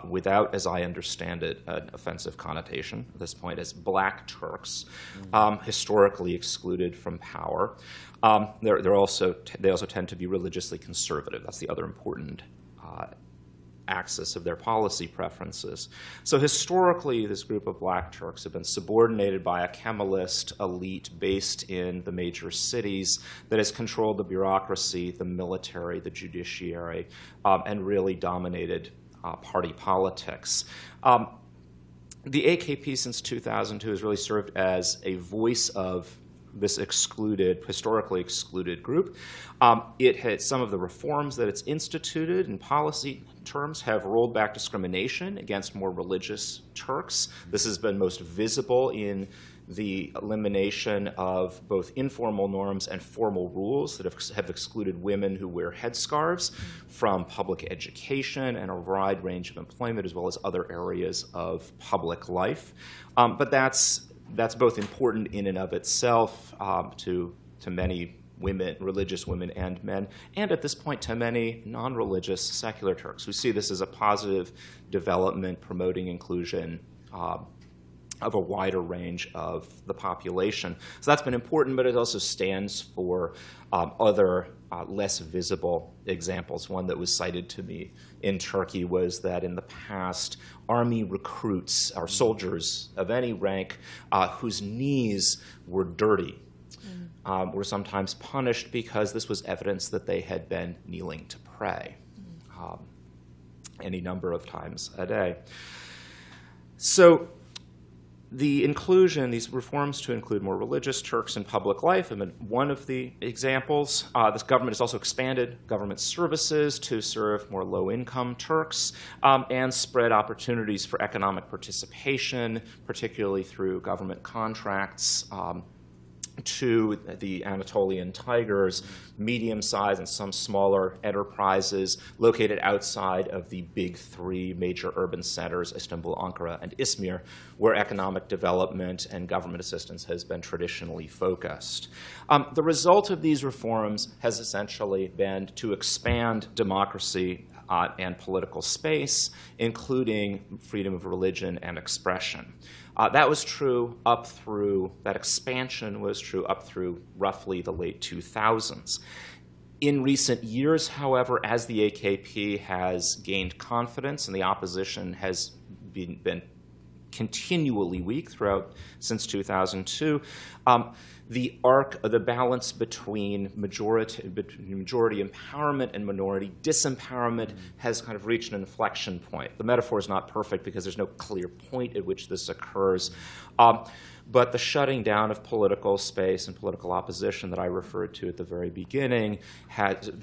without, as I understand it, an offensive connotation at this point as black Turks, historically excluded from power. They also tend to be religiously conservative. That's the other important axis of their policy preferences. So historically, this group of black Turks have been subordinated by a Kemalist elite based in the major cities that has controlled the bureaucracy, the military, the judiciary, and really dominated party politics. The AKP since 2002 has really served as a voice of this historically excluded group. It had some of the reforms that it's instituted in policy terms have rolled back discrimination against more religious Turks. This has been most visible in the elimination of both informal norms and formal rules that have excluded women who wear headscarves from public education and a wide range of employment, as well as other areas of public life. But that's both important in and of itself to many women, religious women and men, and at this point to many non-religious secular Turks who see this as a positive development promoting inclusion of a wider range of the population. So that's been important, but it also stands for other less visible examples. One that was cited to me in Turkey was that in the past, army recruits or soldiers of any rank whose knees were dirty were sometimes punished because this was evidence that they had been kneeling to pray any number of times a day. So the inclusion, these reforms to include more religious Turks in public life, have been one of the examples. This government has also expanded government services to serve more low-income Turks and spread opportunities for economic participation, particularly through government contracts to the Anatolian Tigers, medium-sized and some smaller enterprises located outside of the big three major urban centers, Istanbul, Ankara, and Izmir, where economic development and government assistance has been traditionally focused. The result of these reforms has essentially been to expand democracy and political space, including freedom of religion and expression. That expansion was true up through roughly the late 2000s. In recent years, however, as the AKP has gained confidence and the opposition has been continually weak since 2002, the balance between majority empowerment and minority disempowerment has kind of reached an inflection point. The metaphor is not perfect because there's no clear point at which this occurs. But the shutting down of political space and political opposition that I referred to at the very beginning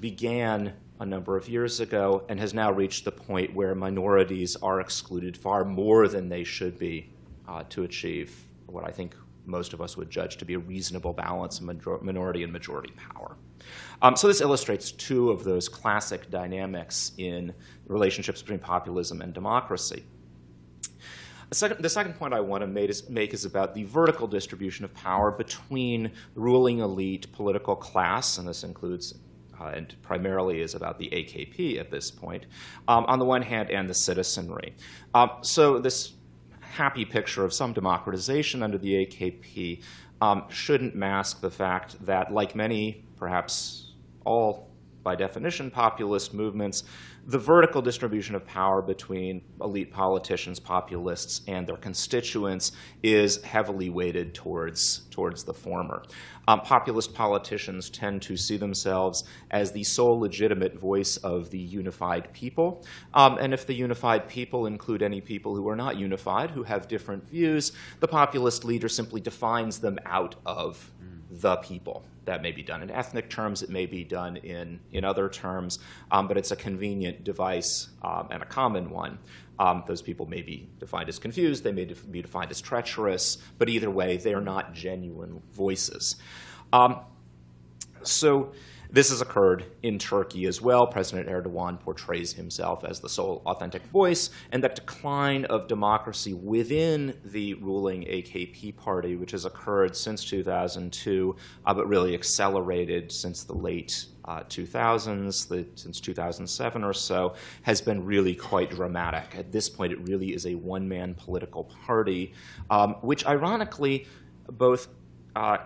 began a number of years ago and has now reached the point where minorities are excluded far more than they should be to achieve what I think most of us would judge to be a reasonable balance of minority and majority power. So this illustrates two of those classic dynamics in relationships between populism and democracy. The second point I want to make is about the vertical distribution of power between the ruling elite, political class, and this includes and primarily is about the AKP at this point, on the one hand, and the citizenry. So this happy picture of some democratization under the AKP shouldn't mask the fact that, like many, perhaps all by definition, populist movements, the vertical distribution of power between elite politicians, populists, and their constituents is heavily weighted towards the former. Populist politicians tend to see themselves as the sole legitimate voice of the unified people. And if the unified people include any people who are not unified, who have different views, the populist leader simply defines them out of the people. That may be done in ethnic terms, it may be done in other terms, but it's a convenient device and a common one. Those people may be defined as confused, they may be defined as treacherous, but either way, they're not genuine voices. So this has occurred in Turkey as well. President Erdogan portrays himself as the sole authentic voice, and that decline of democracy within the ruling AKP party, which has occurred since 2002, but really accelerated since the late 2000s, since 2007 or so, has been really quite dramatic. At this point, it really is a one-man political party, which ironically both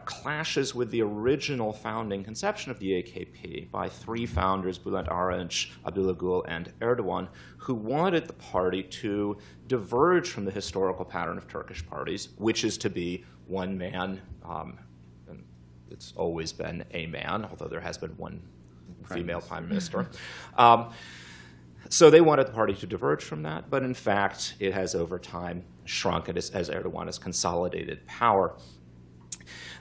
clashes with the original founding conception of the AKP by three founders, Bülent Arınç, Abdullah Gül, and Erdogan, who wanted the party to diverge from the historical pattern of Turkish parties, which is to be one man, and it's always been a man, although there has been one female prime minister. So they wanted the party to diverge from that, but in fact, it has over time shrunk as Erdogan has consolidated power.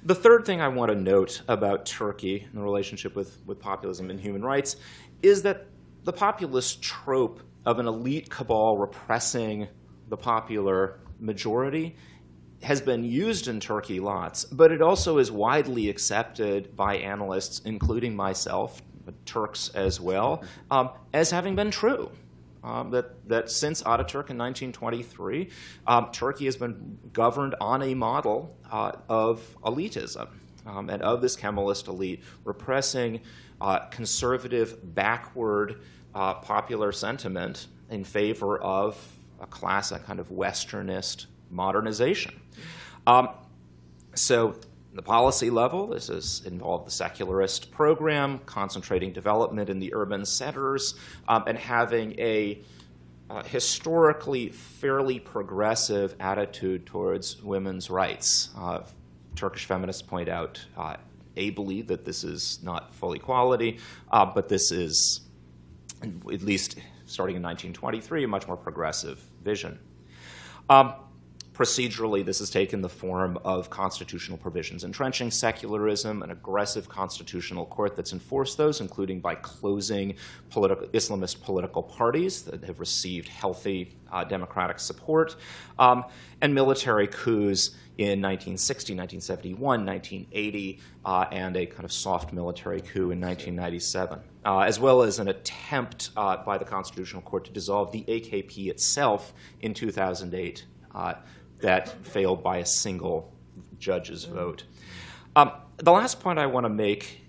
The third thing I want to note about Turkey and the relationship with populism and human rights is that the populist trope of an elite cabal repressing the popular majority has been used in Turkey lots, but it also is widely accepted by analysts, including myself, Turks as well, as having been true. That since Ataturk in 1923, Turkey has been governed on a model of elitism and of this Kemalist elite repressing conservative, backward popular sentiment in favor of a classic kind of Westernist modernization. So the policy level, this has involved the secularist program, concentrating development in the urban centers, and having a historically fairly progressive attitude towards women's rights. Turkish feminists point out ably that this is not full equality, but this is, at least starting in 1923, a much more progressive vision. Procedurally, this has taken the form of constitutional provisions entrenching secularism, an aggressive constitutional court that's enforced those, including by closing Islamist political parties that have received healthy democratic support, and military coups in 1960, 1971, 1980, and a kind of soft military coup in 1997, as well as an attempt by the Constitutional Court to dissolve the AKP itself in 2008. That failed by a single judge's vote. The last point I want to make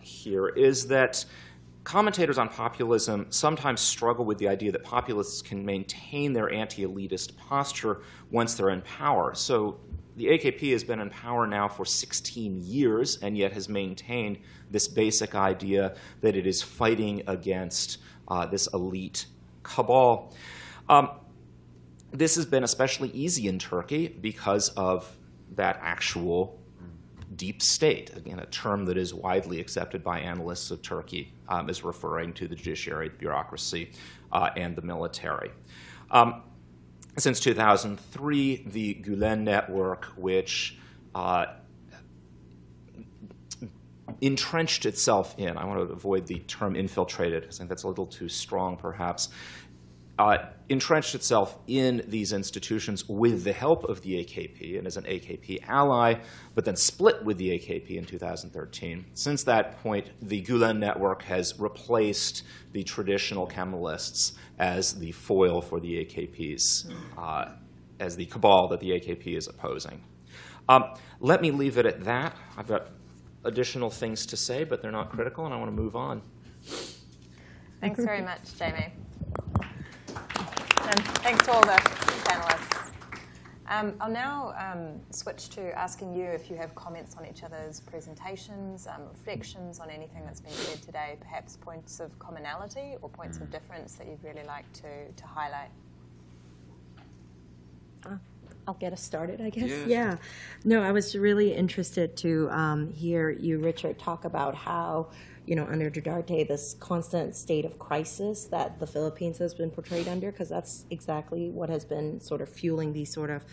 here is that commentators on populism sometimes struggle with the idea that populists can maintain their anti-elitist posture once they're in power. So the AKP has been in power now for 16 years and yet has maintained this basic idea that it is fighting against this elite cabal. This has been especially easy in Turkey because of that actual deep state, again, a term that is widely accepted by analysts of Turkey as referring to the judiciary, bureaucracy, and the military. Since 2003, the Gülen network, which entrenched itself in, I want to avoid the term infiltrated, because I think that's a little too strong perhaps, entrenched itself in these institutions with the help of the AKP and as an AKP ally, but then split with the AKP in 2013. Since that point, the Gülen network has replaced the traditional Kemalists as the foil for the AKP's, as the cabal that the AKP is opposing. Let me leave it at that. I've got additional things to say, but they're not critical, and I want to move on. Thanks very much, Jamie. And thanks to all the panelists. I'll now switch to asking you if you have comments on each other's presentations, reflections on anything that's been said today, perhaps points of commonality or points of difference that you'd really like to highlight. I'll get us started, I guess. Yeah. No, I was really interested to hear you, Richard, talk about how, you know, under Duterte, this constant state of crisis that the Philippines has been portrayed under, because that's exactly what has been sort of fueling these sort of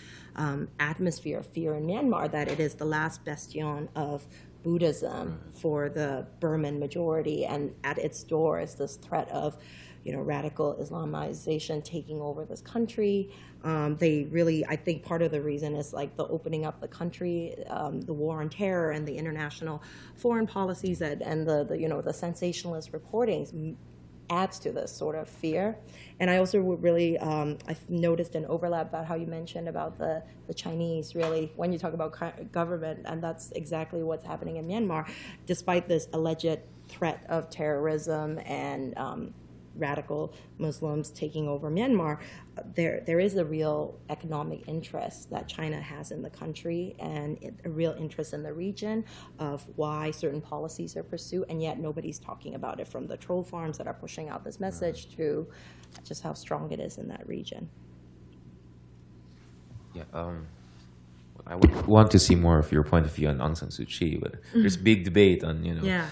atmosphere of fear in Myanmar, that it is the last bastion of Buddhism for the Burman majority, and at its door is this threat of, you know, radical Islamization taking over this country. They really, I think part of the reason is like the opening up the country, the war on terror and the international foreign policies and the you know, the sensationalist reportings adds to this sort of fear. And I also would really, I've noticed an overlap about how you mentioned about the Chinese, really, when you talk about government, and that's exactly what's happening in Myanmar, despite this alleged threat of terrorism and radical Muslims taking over Myanmar, there is a real economic interest that China has in the country, and a real interest in the region of why certain policies are pursued, and yet nobody's talking about it, from the troll farms that are pushing out this message to just how strong it is in that region. Yeah, I would want to see more of your point of view on Aung San Suu Kyi, but there's big debate on, you know,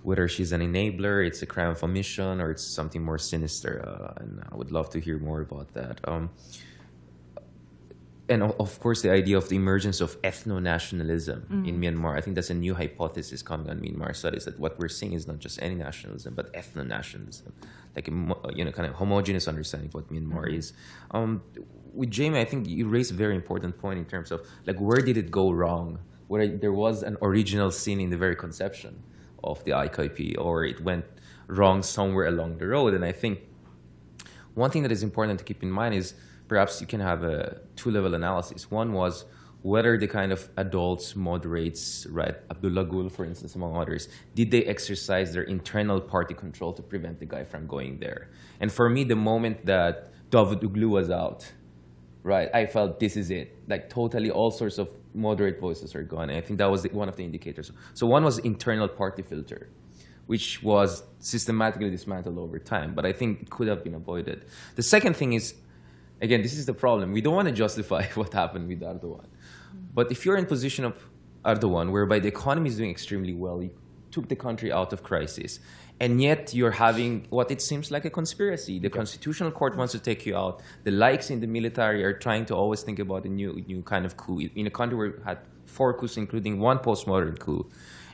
whether she's an enabler, it's a crime of omission, or it's something more sinister. And I would love to hear more about that. And of course, the idea of the emergence of ethno-nationalism in Myanmar. I think that's a new hypothesis coming on Myanmar studies, that what we're seeing is not just any nationalism, but ethno-nationalism, like a, you know, kind of homogeneous understanding of what Myanmar is. With Jamie, I think you raised a very important point in terms of, like, where did it go wrong? Where there was an original sin in the very conception of the IKP, or it went wrong somewhere along the road. And I think one thing that is important to keep in mind is perhaps you can have a two-level analysis. One was whether the kind of adults, moderates, right, Abdullah Gül, for instance, among others, did they exercise their internal party control to prevent the guy from going there? And for me, the moment that Davutoglu was out, right, I felt this is it. Like, totally all sorts of moderate voices are gone. And I think that was one of the indicators. So one was internal party filter, which was systematically dismantled over time. But I think it could have been avoided. The second thing is, again, this is the problem. We don't want to justify what happened with Erdogan. But if you're in position of Erdogan, whereby the economy is doing extremely well, you took the country out of crisis, and yet you're having what it seems like a conspiracy. The Constitutional Court wants to take you out. The likes in the military are trying to always think about a new kind of coup in a country where we had 4 coups, including 1 postmodern coup.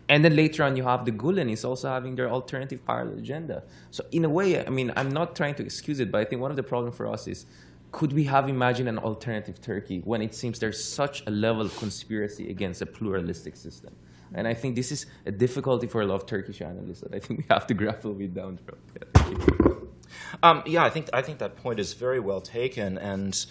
And then later on, you have the Gulanis also having their alternative parallel agenda. So in a way, I mean, I'm not trying to excuse it, but I think one of the problems for us is, could we have imagined an alternative Turkey when it seems there's such a level of conspiracy against a pluralistic system? And I think this is a difficulty for a lot of Turkish analysts that I think we have to grapple with down the road. Yeah, thank you. Yeah, I think that point is very well taken, and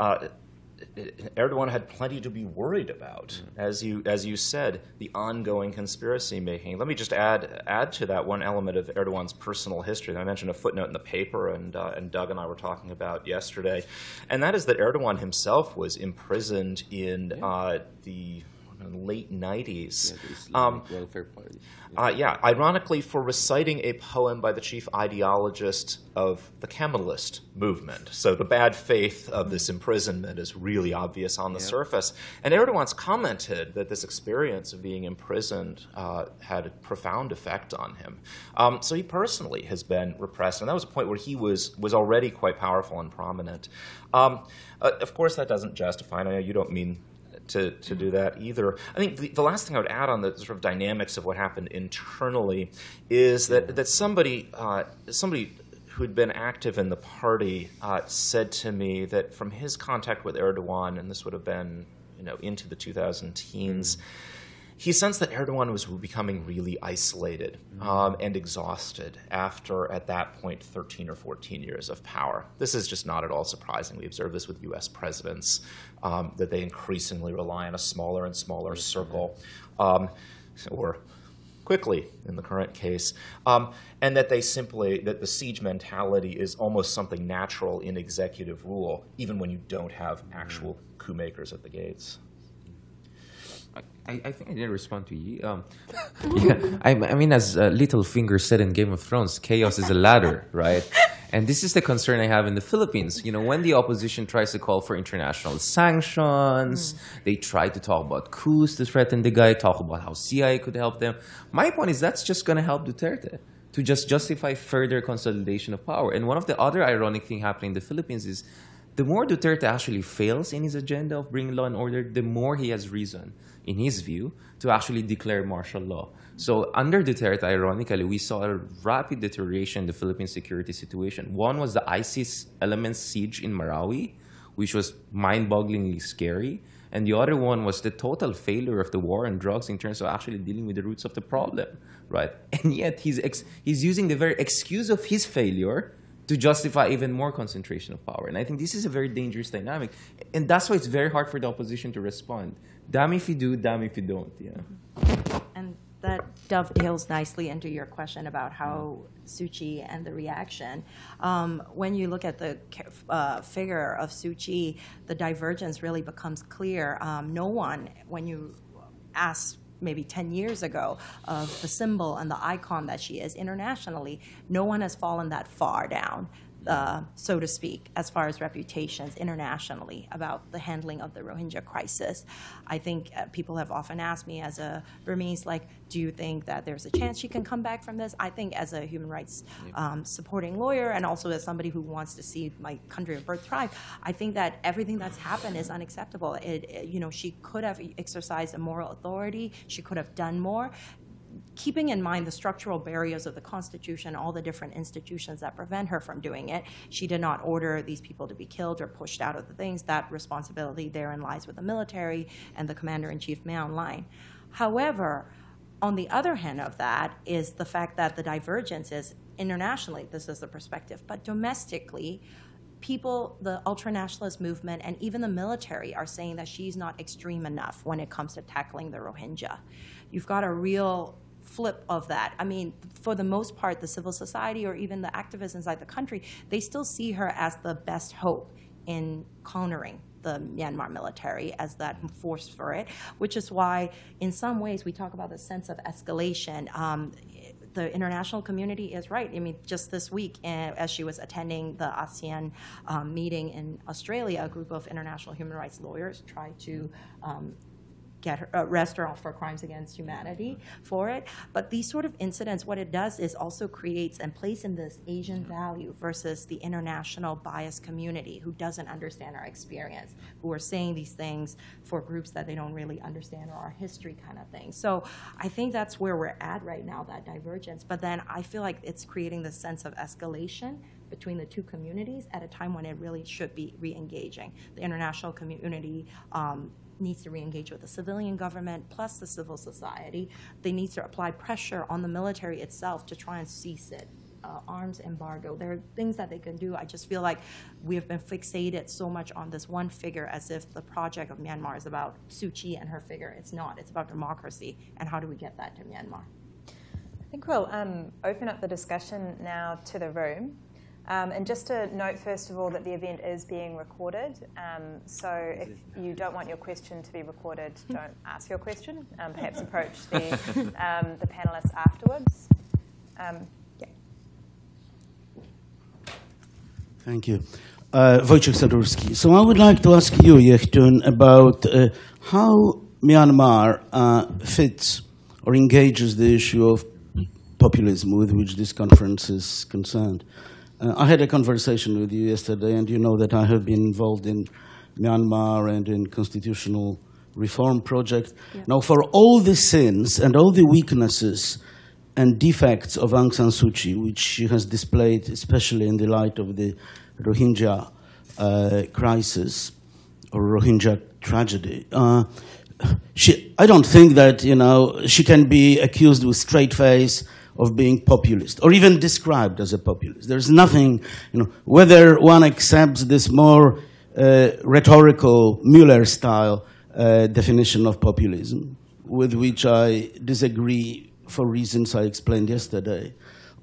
Erdogan had plenty to be worried about, as you said, the ongoing conspiracy making. Let me just add to that one element of Erdogan's personal history. I mentioned a footnote in the paper, and Doug and I were talking about yesterday, and that is that Erdogan himself was imprisoned in the late 90s. Welfare Party. Ironically, for reciting a poem by the chief ideologist of the Kemalist movement. So the bad faith of this imprisonment is really obvious on the surface. And Erdogan's commented that this experience of being imprisoned had a profound effect on him. So he personally has been repressed, and that was a point where he was already quite powerful and prominent. Of course, that doesn't justify, and I know you don't mean to do that either. I think the last thing I would add on the sort of dynamics of what happened internally is that somebody who'd been active in the party said to me that from his contact with Erdogan, and this would have been into the 2010s, he sensed that Erdogan was becoming really isolated and exhausted after, at that point, 13 or 14 years of power. This is just not at all surprising. We observe this with U.S. presidents, that they increasingly rely on a smaller and smaller circle, or quickly in the current case, and that that the siege mentality is almost something natural in executive rule, even when you don't have actual coup makers at the gates. I think I didn't respond to you. I mean, as Littlefinger said in Game of Thrones, chaos is a ladder, right? And this is the concern I have in the Philippines. You know, when the opposition tries to call for international sanctions, they try to talk about coups to threaten the guy, talk about how CIA could help them. My point is that's just going to help Duterte to just justify further consolidation of power. And one of the other ironic things happening in the Philippines is the more Duterte actually fails in his agenda of bringing law and order, the more he has reason, in his view, to actually declare martial law. So under Duterte, ironically, we saw a rapid deterioration in the Philippine security situation. One was the ISIS elements siege in Marawi, which was mind-bogglingly scary. And the other one was the total failure of the war on drugs in terms of actually dealing with the roots of the problem, right? And yet he's using the very excuse of his failure to justify even more concentration of power. And I think this is a very dangerous dynamic. And that's why it's very hard for the opposition to respond. Damn if you do, damn if you don't. Yeah. And that dovetails nicely into your question about how Suu Kyi and the reaction. When you look at the figure of Suu Kyi, the divergence really becomes clear. No one, when you ask maybe 10 years ago of the symbol and the icon that she is internationally, no one has fallen that far down, so to speak, as far as reputations internationally about the handling of the Rohingya crisis. I think people have often asked me as a Burmese, like, do you think that there's a chance she can come back from this? I think as a human rights supporting lawyer and also as somebody who wants to see my country of birth thrive, I think that everything that's happened is unacceptable. You know, she could have exercised a moral authority. She could have done more. Keeping in mind the structural barriers of the Constitution, all the different institutions that prevent her from doing it, she did not order these people to be killed or pushed out of the things. That responsibility therein lies with the military and the Commander-in-Chief Mao Line. However, on the other hand of that is the fact that the divergence is internationally, this is the perspective, but domestically, people, the ultranationalist movement, and even the military are saying that she's not extreme enough when it comes to tackling the Rohingya. You've got a real flip of that. I mean, for the most part, the civil society or even the activists inside the country, they still see her as the best hope in countering the Myanmar military as that force for it, which is why, in some ways, we talk about the sense of escalation. The international community is right. I mean, just this week, as she was attending the ASEAN meeting in Australia, a group of international human rights lawyers tried to arrest her for crimes against humanity for it. But these sort of incidents, what it does is also creates and places in this Asian value versus the international biased community who doesn't understand our experience, who are saying these things for groups that they don't really understand or our history kind of thing. So I think that's where we're at right now, that divergence. But then I feel like it's creating this sense of escalation between the two communities at a time when it really should be re-engaging. The international community needs to re-engage with the civilian government plus the civil society. They need to apply pressure on the military itself to try and cease it. Arms embargo. There are things that they can do. I just feel like we have been fixated so much on this one figure as if the project of Myanmar is about Suu Kyi and her figure. It's not. It's about democracy. And how do we get that to Myanmar? I think we'll open up the discussion now to the room. And just to note, first of all, that the event is being recorded. So if you don't want your question to be recorded, don't ask your question. Perhaps approach the panelists afterwards. Yeah. Thank you. Wojciech Sadurski. So I would like to ask you, Htun, about how Myanmar fits or engages the issue of populism with which this conference is concerned. I had a conversation with you yesterday, and you know that I have been involved in Myanmar and in constitutional reform project. Yeah. Now, for all the sins and all the weaknesses and defects of Aung San Suu Kyi, which she has displayed, especially in the light of the Rohingya crisis or Rohingya tragedy, I don't think that, you know, she can be accused with straight face of being populist, or even described as a populist. There's nothing, you know, whether one accepts this more rhetorical Mueller-style definition of populism, with which I disagree for reasons I explained yesterday,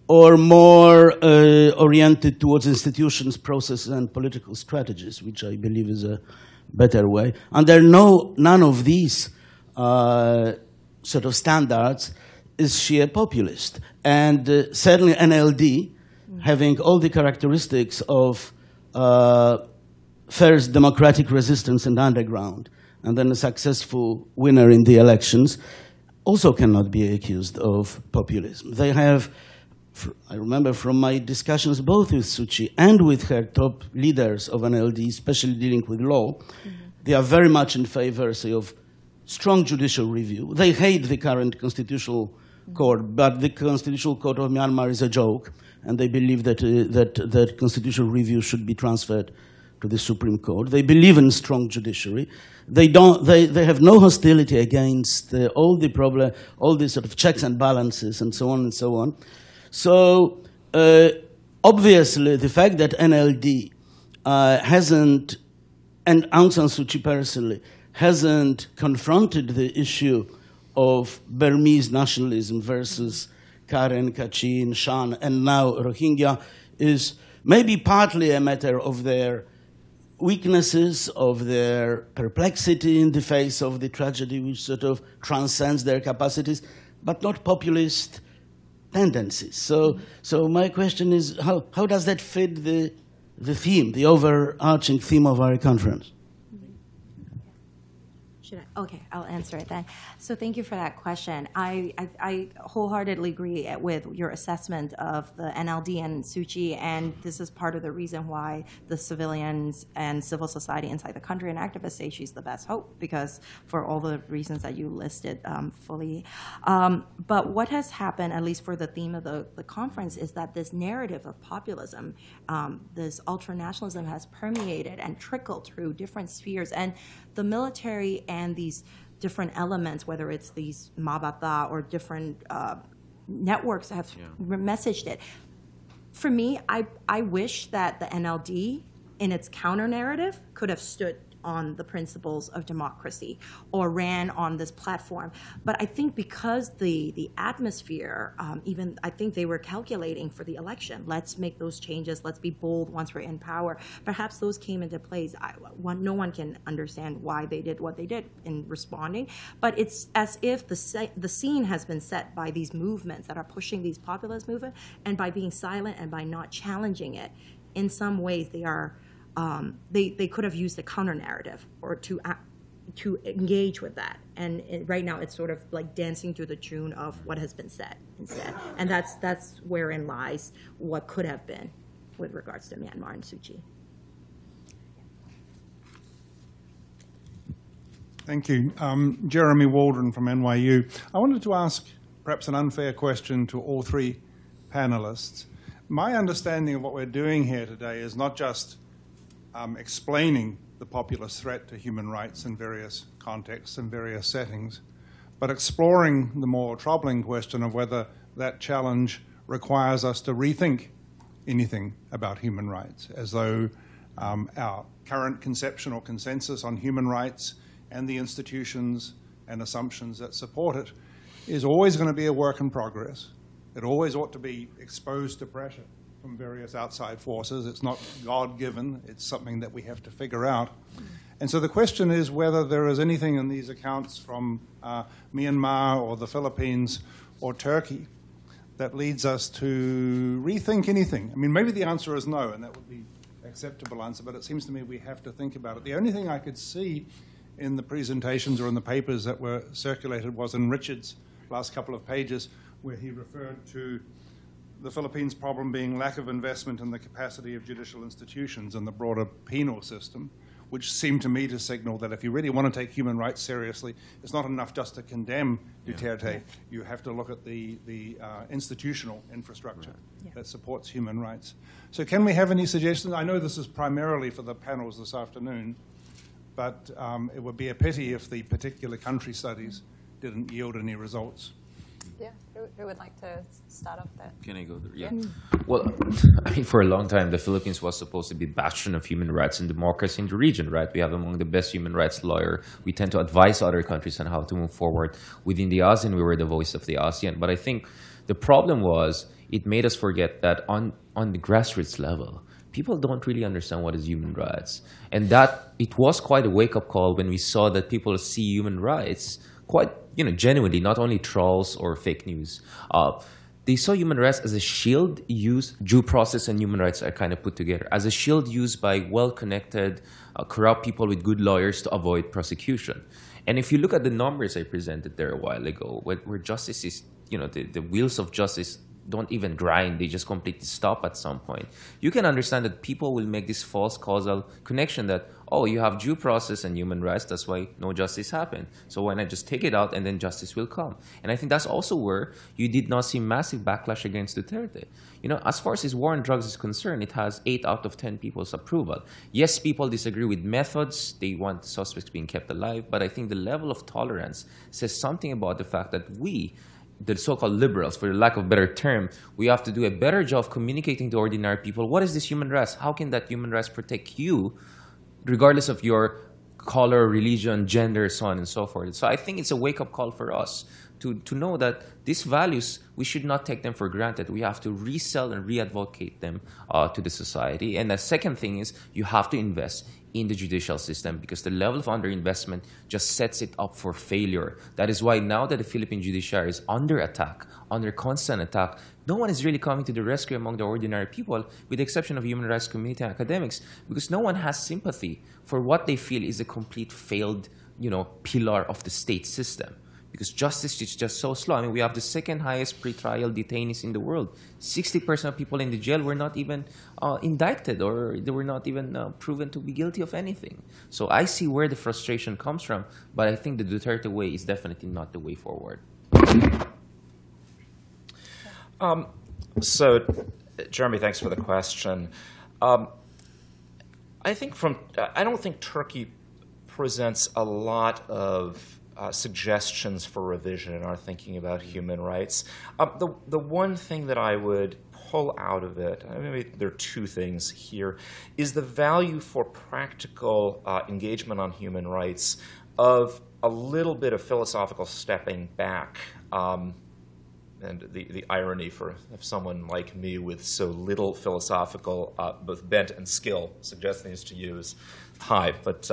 or more oriented towards institutions, processes, and political strategies, which I believe is a better way. Under none of these sort of standards is she a populist. And certainly NLD, having all the characteristics of first democratic resistance and underground, and then a successful winner in the elections, also cannot be accused of populism. They have, I remember from my discussions both with Suu Kyi and with her top leaders of NLD, especially dealing with law, they are very much in favor, say, of strong judicial review. They hate the current constitutional court, but the constitutional court of Myanmar is a joke, and they believe that constitutional review should be transferred to the Supreme Court. They believe in strong judiciary. They have no hostility against all the sort of checks and balances and so on and so on. So obviously the fact that NLD hasn't, and Aung San Suu Kyi personally, hasn't confronted the issue of Burmese nationalism versus Karen, Kachin, Shan, and now Rohingya is maybe partly a matter of their weaknesses, of their perplexity in the face of the tragedy which sort of transcends their capacities, but not populist tendencies. So my question is, how does that fit the theme, the overarching theme of our conference? Okay, I'll answer it then. So thank you for that question. I wholeheartedly agree with your assessment of the NLD and Suu Kyi, and this is part of the reason why the civilians and civil society inside the country and activists say she's the best hope, because for all the reasons that you listed fully. But what has happened, at least for the theme of the conference, is that this narrative of populism, this ultranationalism has permeated and trickled through different spheres, and the military and these different elements, whether it's these Mabata or different networks have messaged it. For me, I wish that the NLD, in its counter-narrative, could have stood on the principles of democracy or ran on this platform. But I think because the atmosphere, even I think they were calculating for the election, let's make those changes, let's be bold once we're in power. Perhaps those came into place. No one can understand why they did what they did in responding, but it's as if the scene has been set by these movements that are pushing these populist movements, and by being silent and by not challenging it, in some ways they are they could have used a counter narrative or to engage with that, and right now it's sort of like dancing to the tune of what has been said instead, and that's wherein lies what could have been with regards to Myanmar and Suu Kyi. Thank you. Jeremy Waldron from NYU. I wanted to ask perhaps an unfair question to all three panelists. My understanding of what we're doing here today is not just explaining the populist threat to human rights in various contexts and various settings, but exploring the more troubling question of whether that challenge requires us to rethink anything about human rights, as though our current conception or consensus on human rights and the institutions and assumptions that support it is always going to be a work in progress. It always ought to be exposed to pressure from various outside forces. It's not God-given. It's something that we have to figure out. And so the question is whether there is anything in these accounts from Myanmar or the Philippines or Turkey that leads us to rethink anything. I mean, maybe the answer is no, and that would be an acceptable answer, but it seems to me we have to think about it. The only thing I could see in the presentations or in the papers that were circulated was in Richard's last couple of pages, where he referred to the Philippines' problem being lack of investment in the capacity of judicial institutions and the broader penal system, which seemed to me to signal that if you really want to take human rights seriously, it's not enough just to condemn Duterte. You have to look at the institutional infrastructure that supports human rights. So can we have any suggestions? I know this is primarily for the panels this afternoon, but it would be a pity if the particular country studies didn't yield any results Yeah, who would like to start off that? Can I go there? Yeah. Well, I mean, for a long time, the Philippines was supposed to be the bastion of human rights and democracy in the region, right? We have among the best human rights lawyers. We tend to advise other countries on how to move forward. Within the ASEAN, we were the voice of the ASEAN. But I think the problem was it made us forget that on the grassroots level, people don't really understand what is human rights. And that it was quite a wake-up call when we saw that people see human rights quite, genuinely, not only trolls or fake news. They saw human rights as a shield used, due process and human rights are kind of put together, as a shield used by well-connected, corrupt people with good lawyers to avoid prosecution. And if you look at the numbers I presented there a while ago, where justice is, the wheels of justice don't even grind, they just completely stop at some point. You can understand that people will make this false causal connection that, oh, you have due process and human rights, that's why no justice happened. So why not just take it out and then justice will come? And I think that's also where you did not see massive backlash against Duterte. As far as his war on drugs is concerned, it has 8 out of 10 people's approval. Yes, people disagree with methods, they want suspects being kept alive, but I think the level of tolerance says something about the fact that we, the so-called liberals, for the lack of a better term, we have to do a better job of communicating to ordinary people, what is this human rights? How can that human rights protect you, regardless of your color, religion, gender, so on and so forth. So I think it's a wake-up call for us to know that these values, we should not take them for granted. We have to resell and re-advocate them to the society. And the second thing is you have to invest in the judicial system because the level of underinvestment just sets it up for failure. That is why now that the Philippine judiciary is under attack, under constant attack, no one is really coming to the rescue among the ordinary people, with the exception of human rights community and academics, because no one has sympathy for what they feel is a complete failed, pillar of the state system. Because justice is just so slow. I mean, we have the second highest pretrial detainees in the world. 60% of people in the jail were not even indicted, or they were not even proven to be guilty of anything. So I see where the frustration comes from, but I think the Duterte way is definitely not the way forward. So, Jeremy, thanks for the question. I don't think Turkey presents a lot of suggestions for revision in our thinking about human rights. The one thing that I would pull out of it, maybe there are two things here, is the value for practical engagement on human rights of a little bit of philosophical stepping back. And the irony for someone like me with so little philosophical both bent and skill suggesting this to you is high. But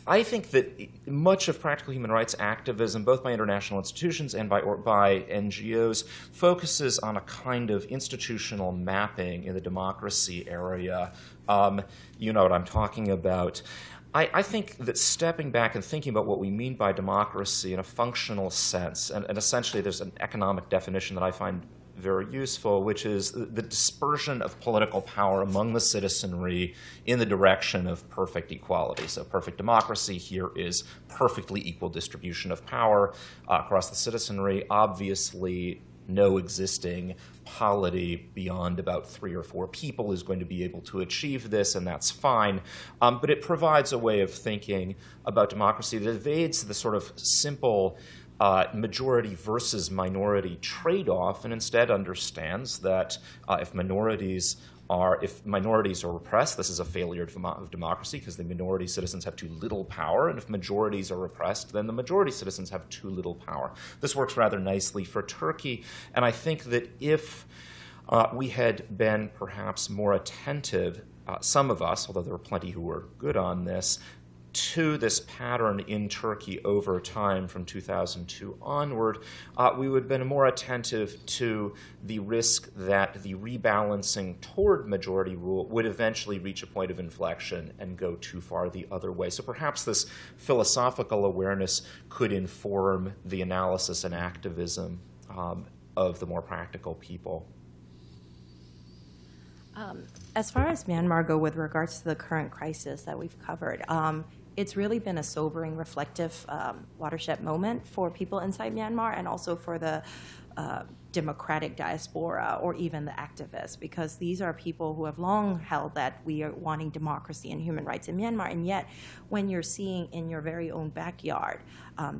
I think that much of practical human rights activism, both by international institutions and by NGOs, focuses on a kind of institutional mapping in the democracy area. You know what I'm talking about. I think that stepping back and thinking about what we mean by democracy in a functional sense, and essentially there's an economic definition that I find very useful, which is the dispersion of political power among the citizenry in the direction of perfect equality. So perfect democracy here is perfectly equal distribution of power across the citizenry. Obviously, no existing polity beyond about 3 or 4 people is going to be able to achieve this, and that's fine. But it provides a way of thinking about democracy that evades the sort of simple majority versus minority trade-off, and instead understands that if minorities are repressed, this is a failure of democracy because the minority citizens have too little power, and if majorities are repressed, then the majority citizens have too little power. This works rather nicely for Turkey, and I think that if we had been perhaps more attentive, some of us, although there were plenty who were good on this, to this pattern in Turkey over time from 2002 onward, we would have been more attentive to the risk that the rebalancing toward majority rule would eventually reach a point of inflection and go too far the other way. So perhaps this philosophical awareness could inform the analysis and activism of the more practical people. As far as Myanmar go with regards to the current crisis that we've covered, it's really been a sobering, reflective watershed moment for people inside Myanmar and also for the democratic diaspora or even the activists, because these are people who have long held that we are wanting democracy and human rights in Myanmar. And yet, when you're seeing in your very own backyard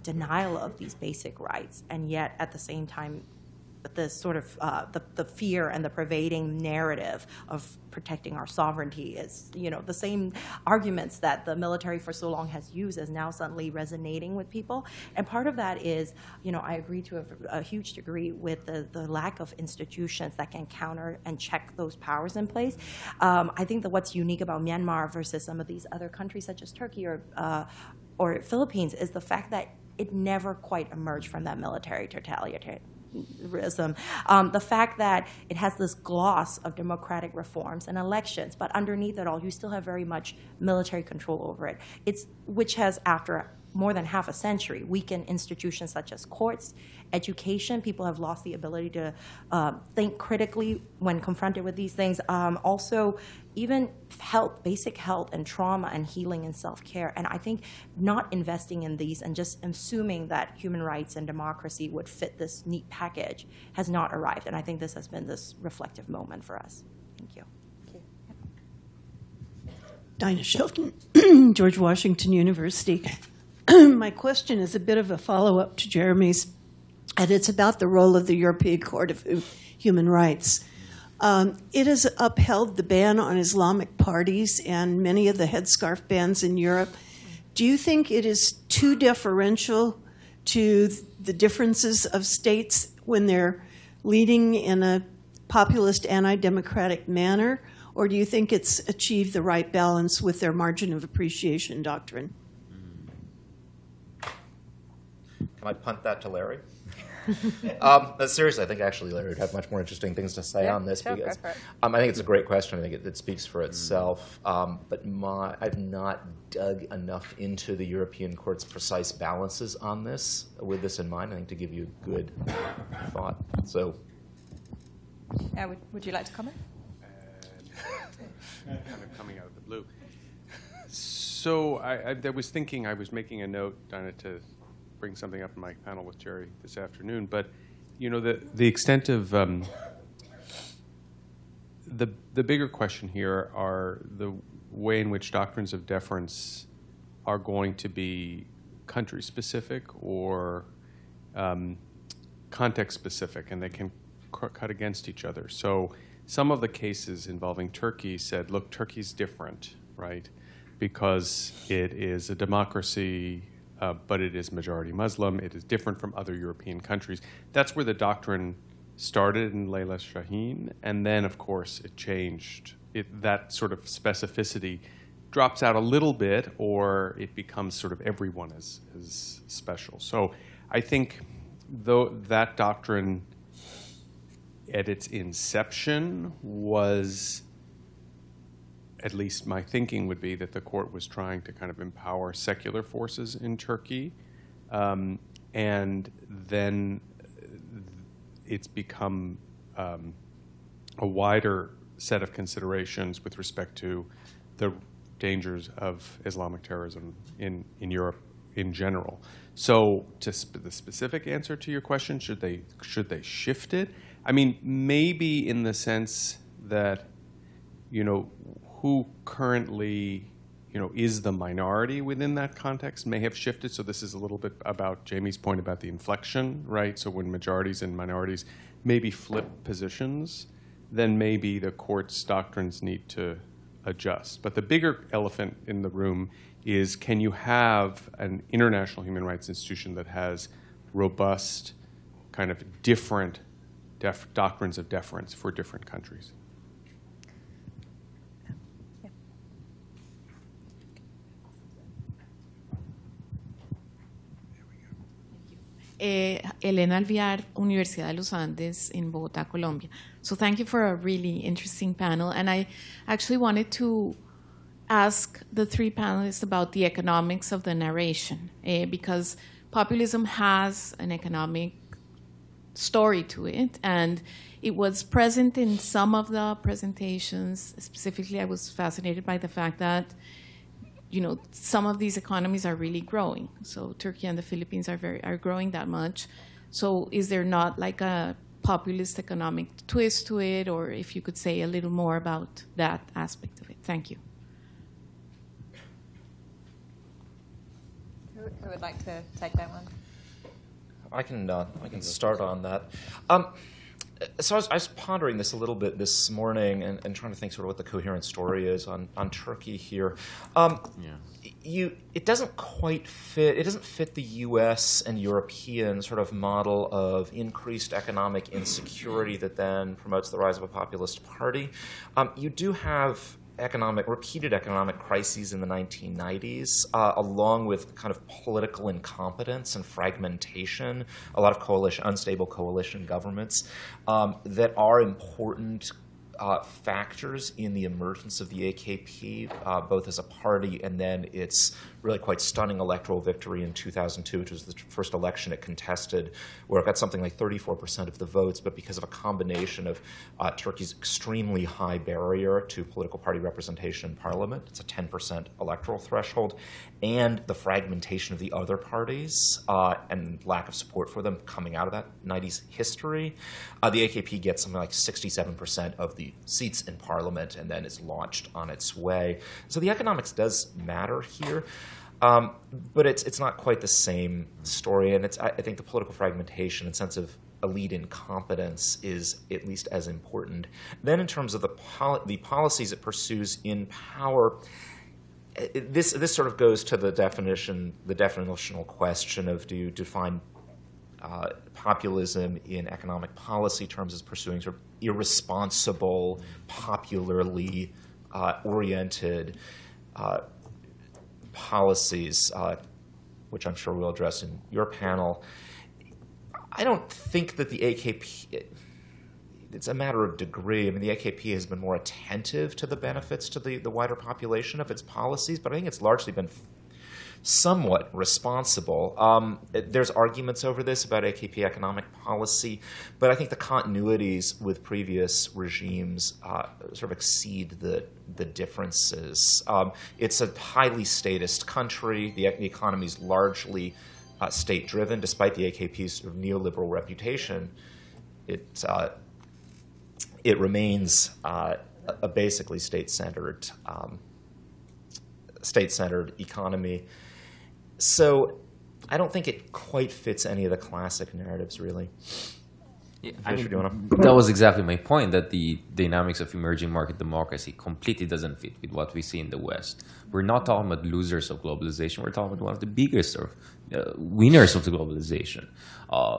denial of these basic rights, and yet at the same time, the sort of the fear and the pervading narrative of protecting our sovereignty is, the same arguments that the military for so long has used is now suddenly resonating with people. And part of that is, I agree to a huge degree with the lack of institutions that can counter and check those powers in place. I think that what's unique about Myanmar versus some of these other countries such as Turkey or Philippines is the fact that it never quite emerged from that military totalitarianism. The fact that it has this gloss of democratic reforms and elections, but underneath it all, you still have very much military control over it. Which has, after more than half a century, weakened institutions such as courts, education. People have lost the ability to think critically when confronted with these things. Also, even health, basic health and trauma and healing and self-care. And I think not investing in these and just assuming that human rights and democracy would fit this neat package has not arrived. And I think this has been this reflective moment for us. Thank you. Dinah Shelton, George Washington University. My question is a bit of a follow-up to Jeremy's, and it's about the role of the European Court of Human Rights. It has upheld the ban on Islamic parties and many of the headscarf bans in Europe. Do you think it is too deferential to the differences of states when they're leading in a populist, anti-democratic manner? Or do you think it's achieved the right balance with their margin of appreciation doctrine? Can I punt that to Larry? Seriously, I think actually Larry would have much more interesting things to say on this, sure, because I think it's a great question. I think it speaks for itself. But I've not dug enough into the European Court's precise balances on this with this in mind, I think, to give you a good thought. So, would you like to comment? Kind of coming out of the blue. So I was thinking, I was making a note, Dinah, to bring something up in my panel with Jerry this afternoon. But, the extent of the bigger question here are the way in which doctrines of deference are going to be country-specific or context-specific, and they can cut against each other. So some of the cases involving Turkey said, look, Turkey's different, right, because it is a democracy, but it is majority Muslim. It is different from other European countries. That's where the doctrine started in Leyla Şahin, and then, of course, it changed. That sort of specificity drops out a little bit, or it becomes sort of everyone is special. So I think though that doctrine at its inception was, at least my thinking would be, that the court was trying to kind of empower secular forces in Turkey. And then it's become a wider set of considerations with respect to the dangers of Islamic terrorism in Europe in general. So to the specific answer to your question, should they shift it? I mean, maybe in the sense that, who currently, is the minority within that context may have shifted. So this is a little bit about Jamie's point about the inflection, right? So when majorities and minorities maybe flip positions, then maybe the court's doctrines need to adjust. But the bigger elephant in the room is, can you have an international human rights institution that has robust, kind of different doctrines of deference for different countries? Elena Alviar, Universidad de los Andes in Bogotá, Colombia. So thank you for a really interesting panel. And I actually wanted to ask the three panelists about the economics of the narration, because populism has an economic story to it, and it was present in some of the presentations. Specifically, I was fascinated by the fact that some of these economies are really growing. So Turkey and the Philippines are growing that much. So is there not like a populist economic twist to it, or if you could say a little more about that aspect of it. Thank you. Who would like to take that one? I can start on that. So I was pondering this a little bit this morning and trying to think sort of what the coherent story is on Turkey here. It doesn't quite fit. It doesn't fit the U.S. and European sort of model of increased economic insecurity that then promotes the rise of a populist party. You do have repeated economic crises in the 1990s, along with kind of political incompetence and fragmentation, a lot of unstable coalition governments that are important factors in the emergence of the AKP, both as a party and then its really quite stunning electoral victory in 2002, which was the first election it contested, where it got something like 34% of the votes, but because of a combination of Turkey's extremely high barrier to political party representation in parliament, it's a 10% electoral threshold, and the fragmentation of the other parties and lack of support for them coming out of that 90s history, the AKP gets something like 67% of the seats in parliament and then is launched on its way. So the economics does matter here. But it's not quite the same story, and I think the political fragmentation and sense of elite incompetence is at least as important. Then in terms of the policies it pursues in power, this sort of goes to the definitional question of, do you define populism in economic policy terms as pursuing sort of irresponsible, popularly oriented policies, which I'm sure we'll address in your panel. I don't think that the AKP, it's a matter of degree. I mean, the AKP has been more attentive to the benefits to the wider population of its policies, but I think it's largely been somewhat responsible. There's arguments over this about AKP economic policy, but I think the continuities with previous regimes sort of exceed the differences. It's a highly statist country. The economy is largely state-driven, despite the AKP's sort of neoliberal reputation. It remains a basically state-centered economy. So I don't think it quite fits any of the classic narratives, really. Yeah, that was exactly my point, that the dynamics of emerging market democracy completely doesn't fit with what we see in the West. We're not talking about losers of globalization. We're talking about one of the biggest sort of winners of the globalization.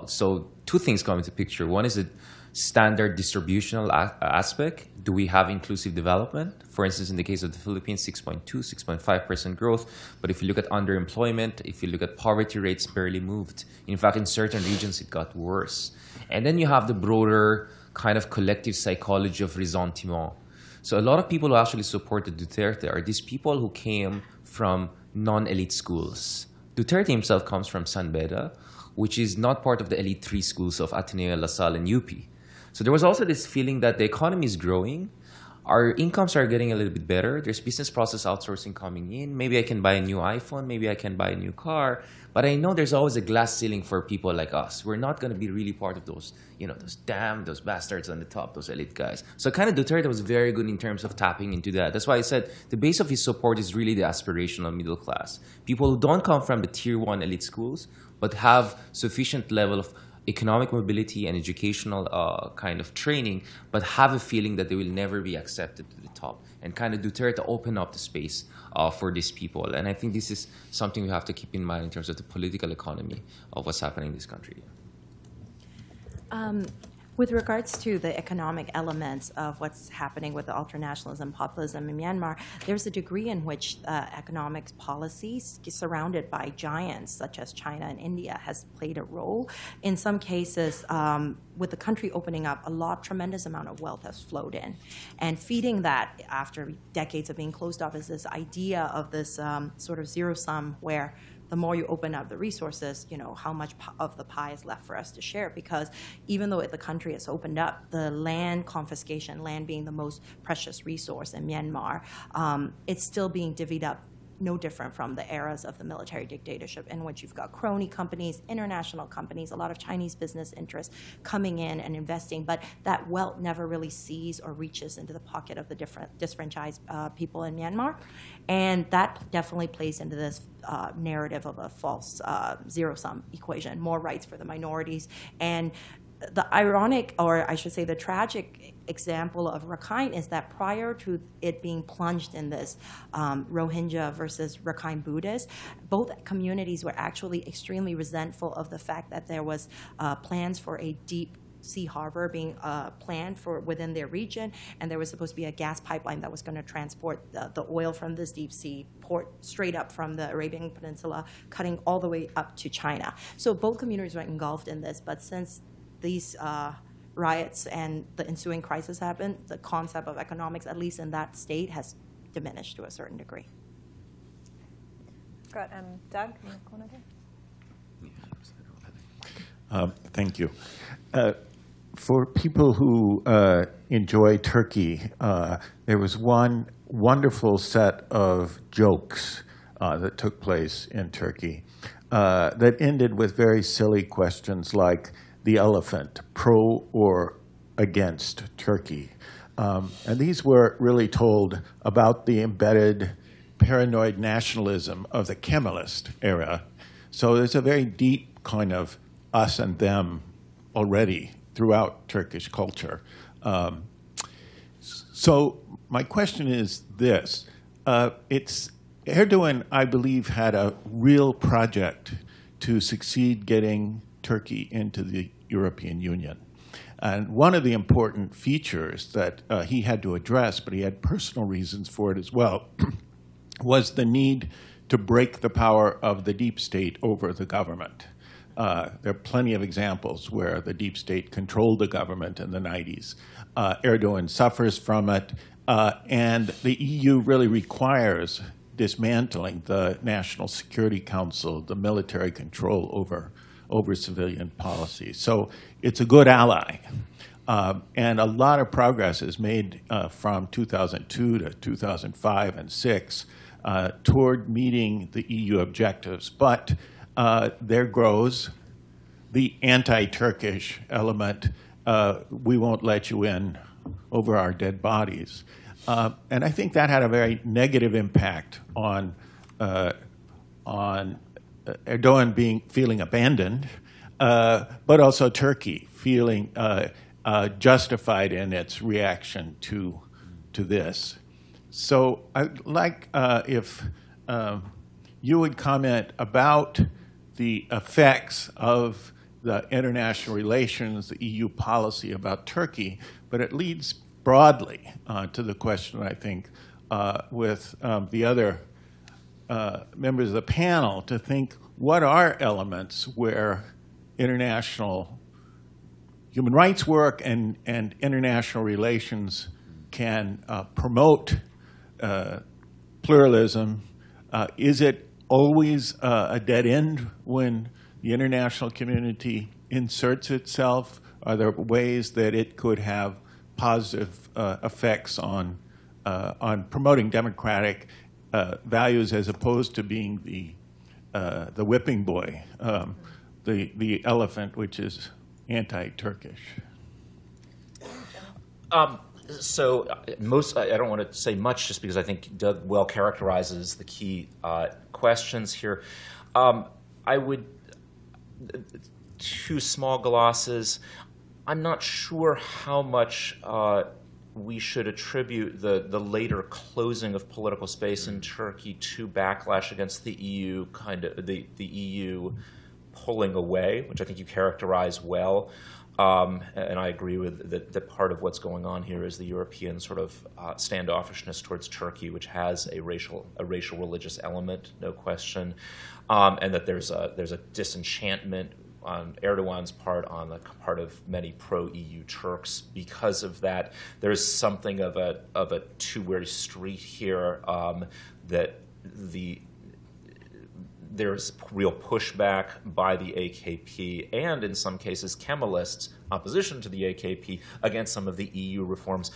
So two things come into picture. One is the standard distributional aspect. Do we have inclusive development? For instance, in the case of the Philippines, 6.2, 6.5% growth. But if you look at underemployment, if you look at poverty rates, barely moved. In fact, in certain regions, it got worse. And then you have the broader kind of collective psychology of ressentiment. So a lot of people who actually supported Duterte are these people who came from non-elite schools. Duterte himself comes from San Beda, which is not part of the elite three schools of Ateneo, La Salle, and UP. So there was also this feeling that the economy is growing, our incomes are getting a little bit better, there's business process outsourcing coming in, maybe I can buy a new iPhone, maybe I can buy a new car, but I know there's always a glass ceiling for people like us. We're not going to be really part of those, those bastards on the top, those elite guys. So kind of Duterte was very good in terms of tapping into that. That's why I said the base of his support is really the aspirational middle class. People who don't come from the tier 1 elite schools, but have sufficient level of economic mobility and educational kind of training, but have a feeling that they will never be accepted to the top. And kind of Duterte open up the space for these people. And I think this is something we have to keep in mind in terms of the political economy of what's happening in this country. With regards to the economic elements of what's happening with the ultranationalism, populism in Myanmar, there's a degree in which economic policies surrounded by giants such as China and India has played a role. In some cases, with the country opening up, tremendous amount of wealth has flowed in. And feeding that after decades of being closed off is this idea of this sort of zero sum where the more you open up the resources, how much of the pie is left for us to share. Because even though the country has opened up, the land confiscation, land being the most precious resource in Myanmar, it's still being divvied up no different from the eras of the military dictatorship, in which you've got crony companies, international companies, a lot of Chinese business interests coming in and investing, but that wealth never really sees or reaches into the pocket of the disfranchised people in Myanmar. And that definitely plays into this narrative of a false zero-sum equation, more rights for the minorities. And the ironic, or I should say the tragic example of Rakhine is that prior to it being plunged in this Rohingya versus Rakhine Buddhists, both communities were actually extremely resentful of the fact that there was plans for a deep sea harbor being planned for within their region, and there was supposed to be a gas pipeline that was going to transport the oil from this deep sea port straight up from the Arabian Peninsula, cutting all the way up to China. So both communities were engulfed in this, but since these riots and the ensuing crisis happened, the concept of economics, at least in that state, has diminished to a certain degree. Got Doug in the corner there. Thank you. For people who enjoy Turkey, there was one wonderful set of jokes that took place in Turkey that ended with very silly questions like the elephant, pro or against Turkey. And these were really told about the embedded paranoid nationalism of the Kemalist era. So there's a very deep kind of us and them already throughout Turkish culture. So my question is this. Erdogan, I believe, had a real project to succeed getting Turkey into the European Union. And one of the important features that he had to address, but he had personal reasons for it as well, was the need to break the power of the deep state over the government. There are plenty of examples where the deep state controlled the government in the 90s. Erdogan suffers from it, and the EU really requires dismantling the National Security Council, the military control over civilian policy. So it's a good ally. And a lot of progress is made from 2002 to 2005 and 2006 toward meeting the EU objectives. But there grows the anti-Turkish element. We won't let you in over our dead bodies. And I think that had a very negative impact on Erdogan feeling abandoned, but also Turkey feeling justified in its reaction to this. So I'd like if you would comment about the effects of the international relations, the EU policy about Turkey, but it leads broadly to the question, I think, with the other members of the panel to think, what are elements where international human rights work and international relations can promote pluralism? Is it always a dead end when the international community inserts itself? Are there ways that it could have positive effects on promoting democratic values as opposed to being the whipping boy, the elephant, which is anti-Turkish? So I don't want to say much just because I think Doug well characterizes the key questions here. I would, two small glosses. I'm not sure how much we should attribute the later closing of political space in Turkey to backlash against the EU, the EU pulling away, which I think you characterize well. And I agree with that part of what's going on here is the European sort of standoffishness towards Turkey, which has a racial religious element, no question, and that there's a disenchantment on Erdogan's part, on the part of many pro-EU Turks. Because of that, there's something of a two-way street here, that there's real pushback by the AKP and, in some cases, Kemalists' opposition to the AKP against some of the EU reforms.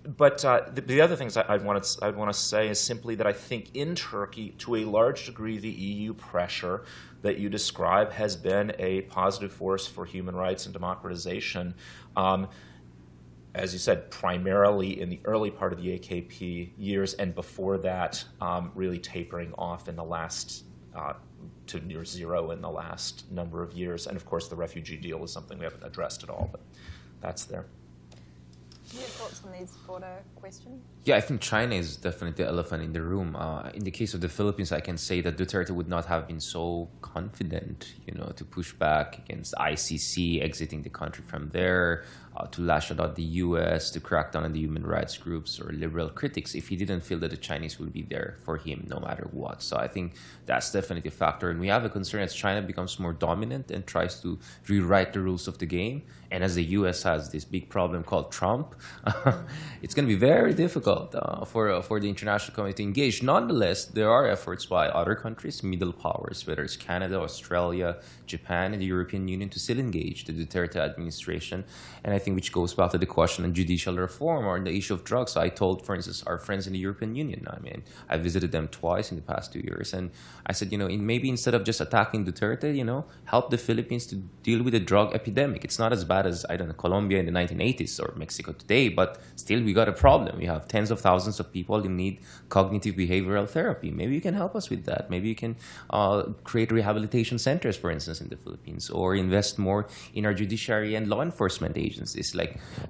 the other things I'd want to say is simply that I think in Turkey, to a large degree, the EU pressure that you describe has been a positive force for human rights and democratization. As you said, primarily in the early part of the AKP years, and before that, really tapering off in the last to near zero in the last number of years. And of course, the refugee deal is something we haven't addressed at all, but that's there. Do you have thoughts on these broader questions? Yeah, I think China is definitely the elephant in the room. In the case of the Philippines, I can say that Duterte would not have been so confident, to push back against ICC, exiting the country from there, to lash out at the U.S., to crack down on the human rights groups or liberal critics, if he didn't feel that the Chinese will be there for him no matter what. So I think that's definitely a factor. And we have a concern as China becomes more dominant and tries to rewrite the rules of the game. And as the U.S. has this big problem called Trump, it's going to be very difficult for the international community to engage. Nonetheless, there are efforts by other countries, middle powers, whether it's Canada, Australia, Japan, and the European Union, to still engage the Duterte administration. And I think which goes back to the question on judicial reform or on the issue of drugs. I told, for instance, our friends in the European Union, I visited them twice in the past 2 years, and I said, maybe instead of just attacking Duterte, help the Philippines to deal with the drug epidemic. It's not as bad as, I don't know, Colombia in the 1980s or Mexico today, but still we got a problem. We have tens of thousands of people who need cognitive behavioral therapy. Maybe you can help us with that. Maybe you can create rehabilitation centers, for instance, in the Philippines, or invest more in our judiciary and law enforcement agencies.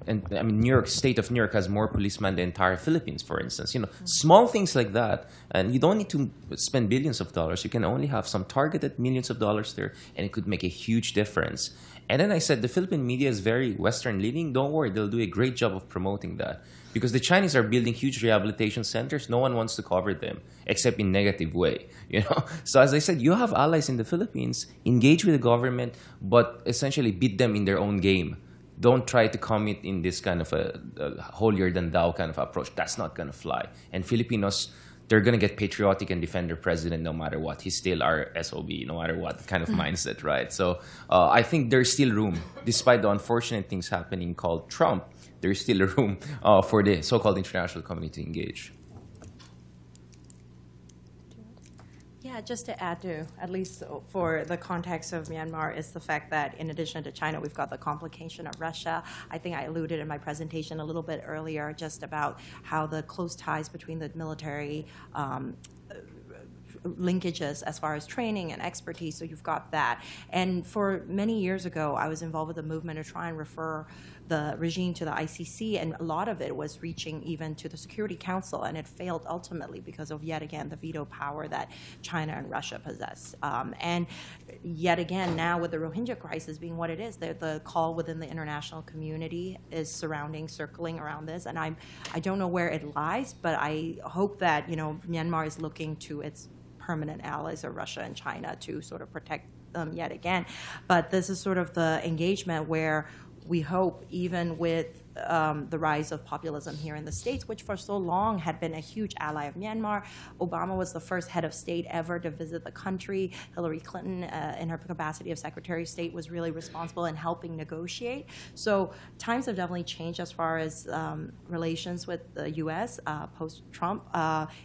New York, state of New York has more policemen than the entire Philippines, for instance. Small things like that, and you don't need to spend billions of dollars. You can only have some targeted millions of dollars there, and it could make a huge difference. And then I said, the Philippine media is very Western-leaning. Don't worry, they'll do a great job of promoting that. Because the Chinese are building huge rehabilitation centers. No one wants to cover them, except in negative way. So as I said, you have allies in the Philippines, engage with the government, but essentially beat them in their own game. Don't try to commit in this kind of a holier-than-thou kind of approach. That's not going to fly. And Filipinos, they're going to get patriotic and defend their president no matter what. He's still our SOB, no matter what kind of mindset, right? So I think there's still room, despite the unfortunate things happening called Trump, there's still a room for the so-called international community to engage. Yeah, just to add to, at least for the context of Myanmar, is the fact that in addition to China, we've got the complication of Russia. I think I alluded in my presentation a little bit earlier just about how the close ties between the military linkages as far as training and expertise, so you've got that. And for many years ago, I was involved with a movement to try and refer the regime to the ICC, and a lot of it was reaching even to the Security Council, and it failed ultimately because of, yet again, the veto power that China and Russia possess. And yet again, now with the Rohingya crisis being what it is, the call within the international community is circling around this, and I don't know where it lies, but I hope that Myanmar is looking to its permanent allies of Russia and China to sort of protect them yet again. But this is sort of the engagement where we hope, even with the rise of populism here in the States, which for so long had been a huge ally of Myanmar. Obama was the first head of state ever to visit the country. Hillary Clinton, in her capacity of Secretary of State, was really responsible in helping negotiate. So times have definitely changed as far as relations with the U.S. Post-Trump.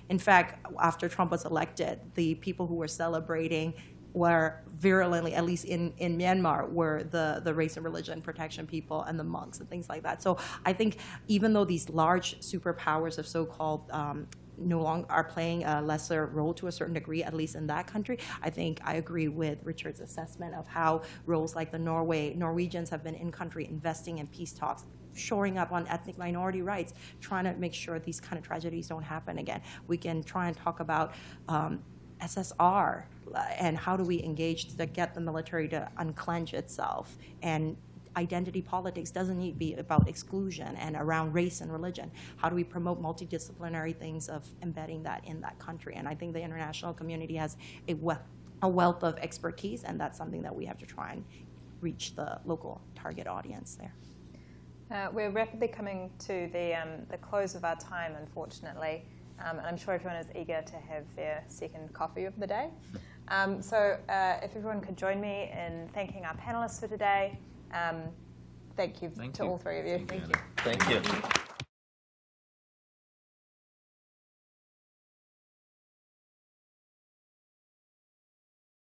In fact, after Trump was elected, the people who were celebrating were virulently, at least in Myanmar, were the race and religion protection people and the monks and things like that. So I think even though these large superpowers of so-called no longer are playing a lesser role to a certain degree, at least in that country, I think I agree with Richard's assessment of how roles like the Norwegians have been in country investing in peace talks, shoring up on ethnic minority rights, trying to make sure these kind of tragedies don't happen again. We can try and talk about SSR and how do we engage to get the military to unclench itself. And identity politics doesn't need to be about exclusion and around race and religion. How do we promote multidisciplinary things of embedding that in that country? And I think the international community has a wealth of expertise, and that's something that we have to try and reach the local target audience there. We're rapidly coming to the close of our time, unfortunately. And I'm sure everyone is eager to have their second coffee of the day. So if everyone could join me in thanking our panelists for today. Thank you to all three of you. Thank you.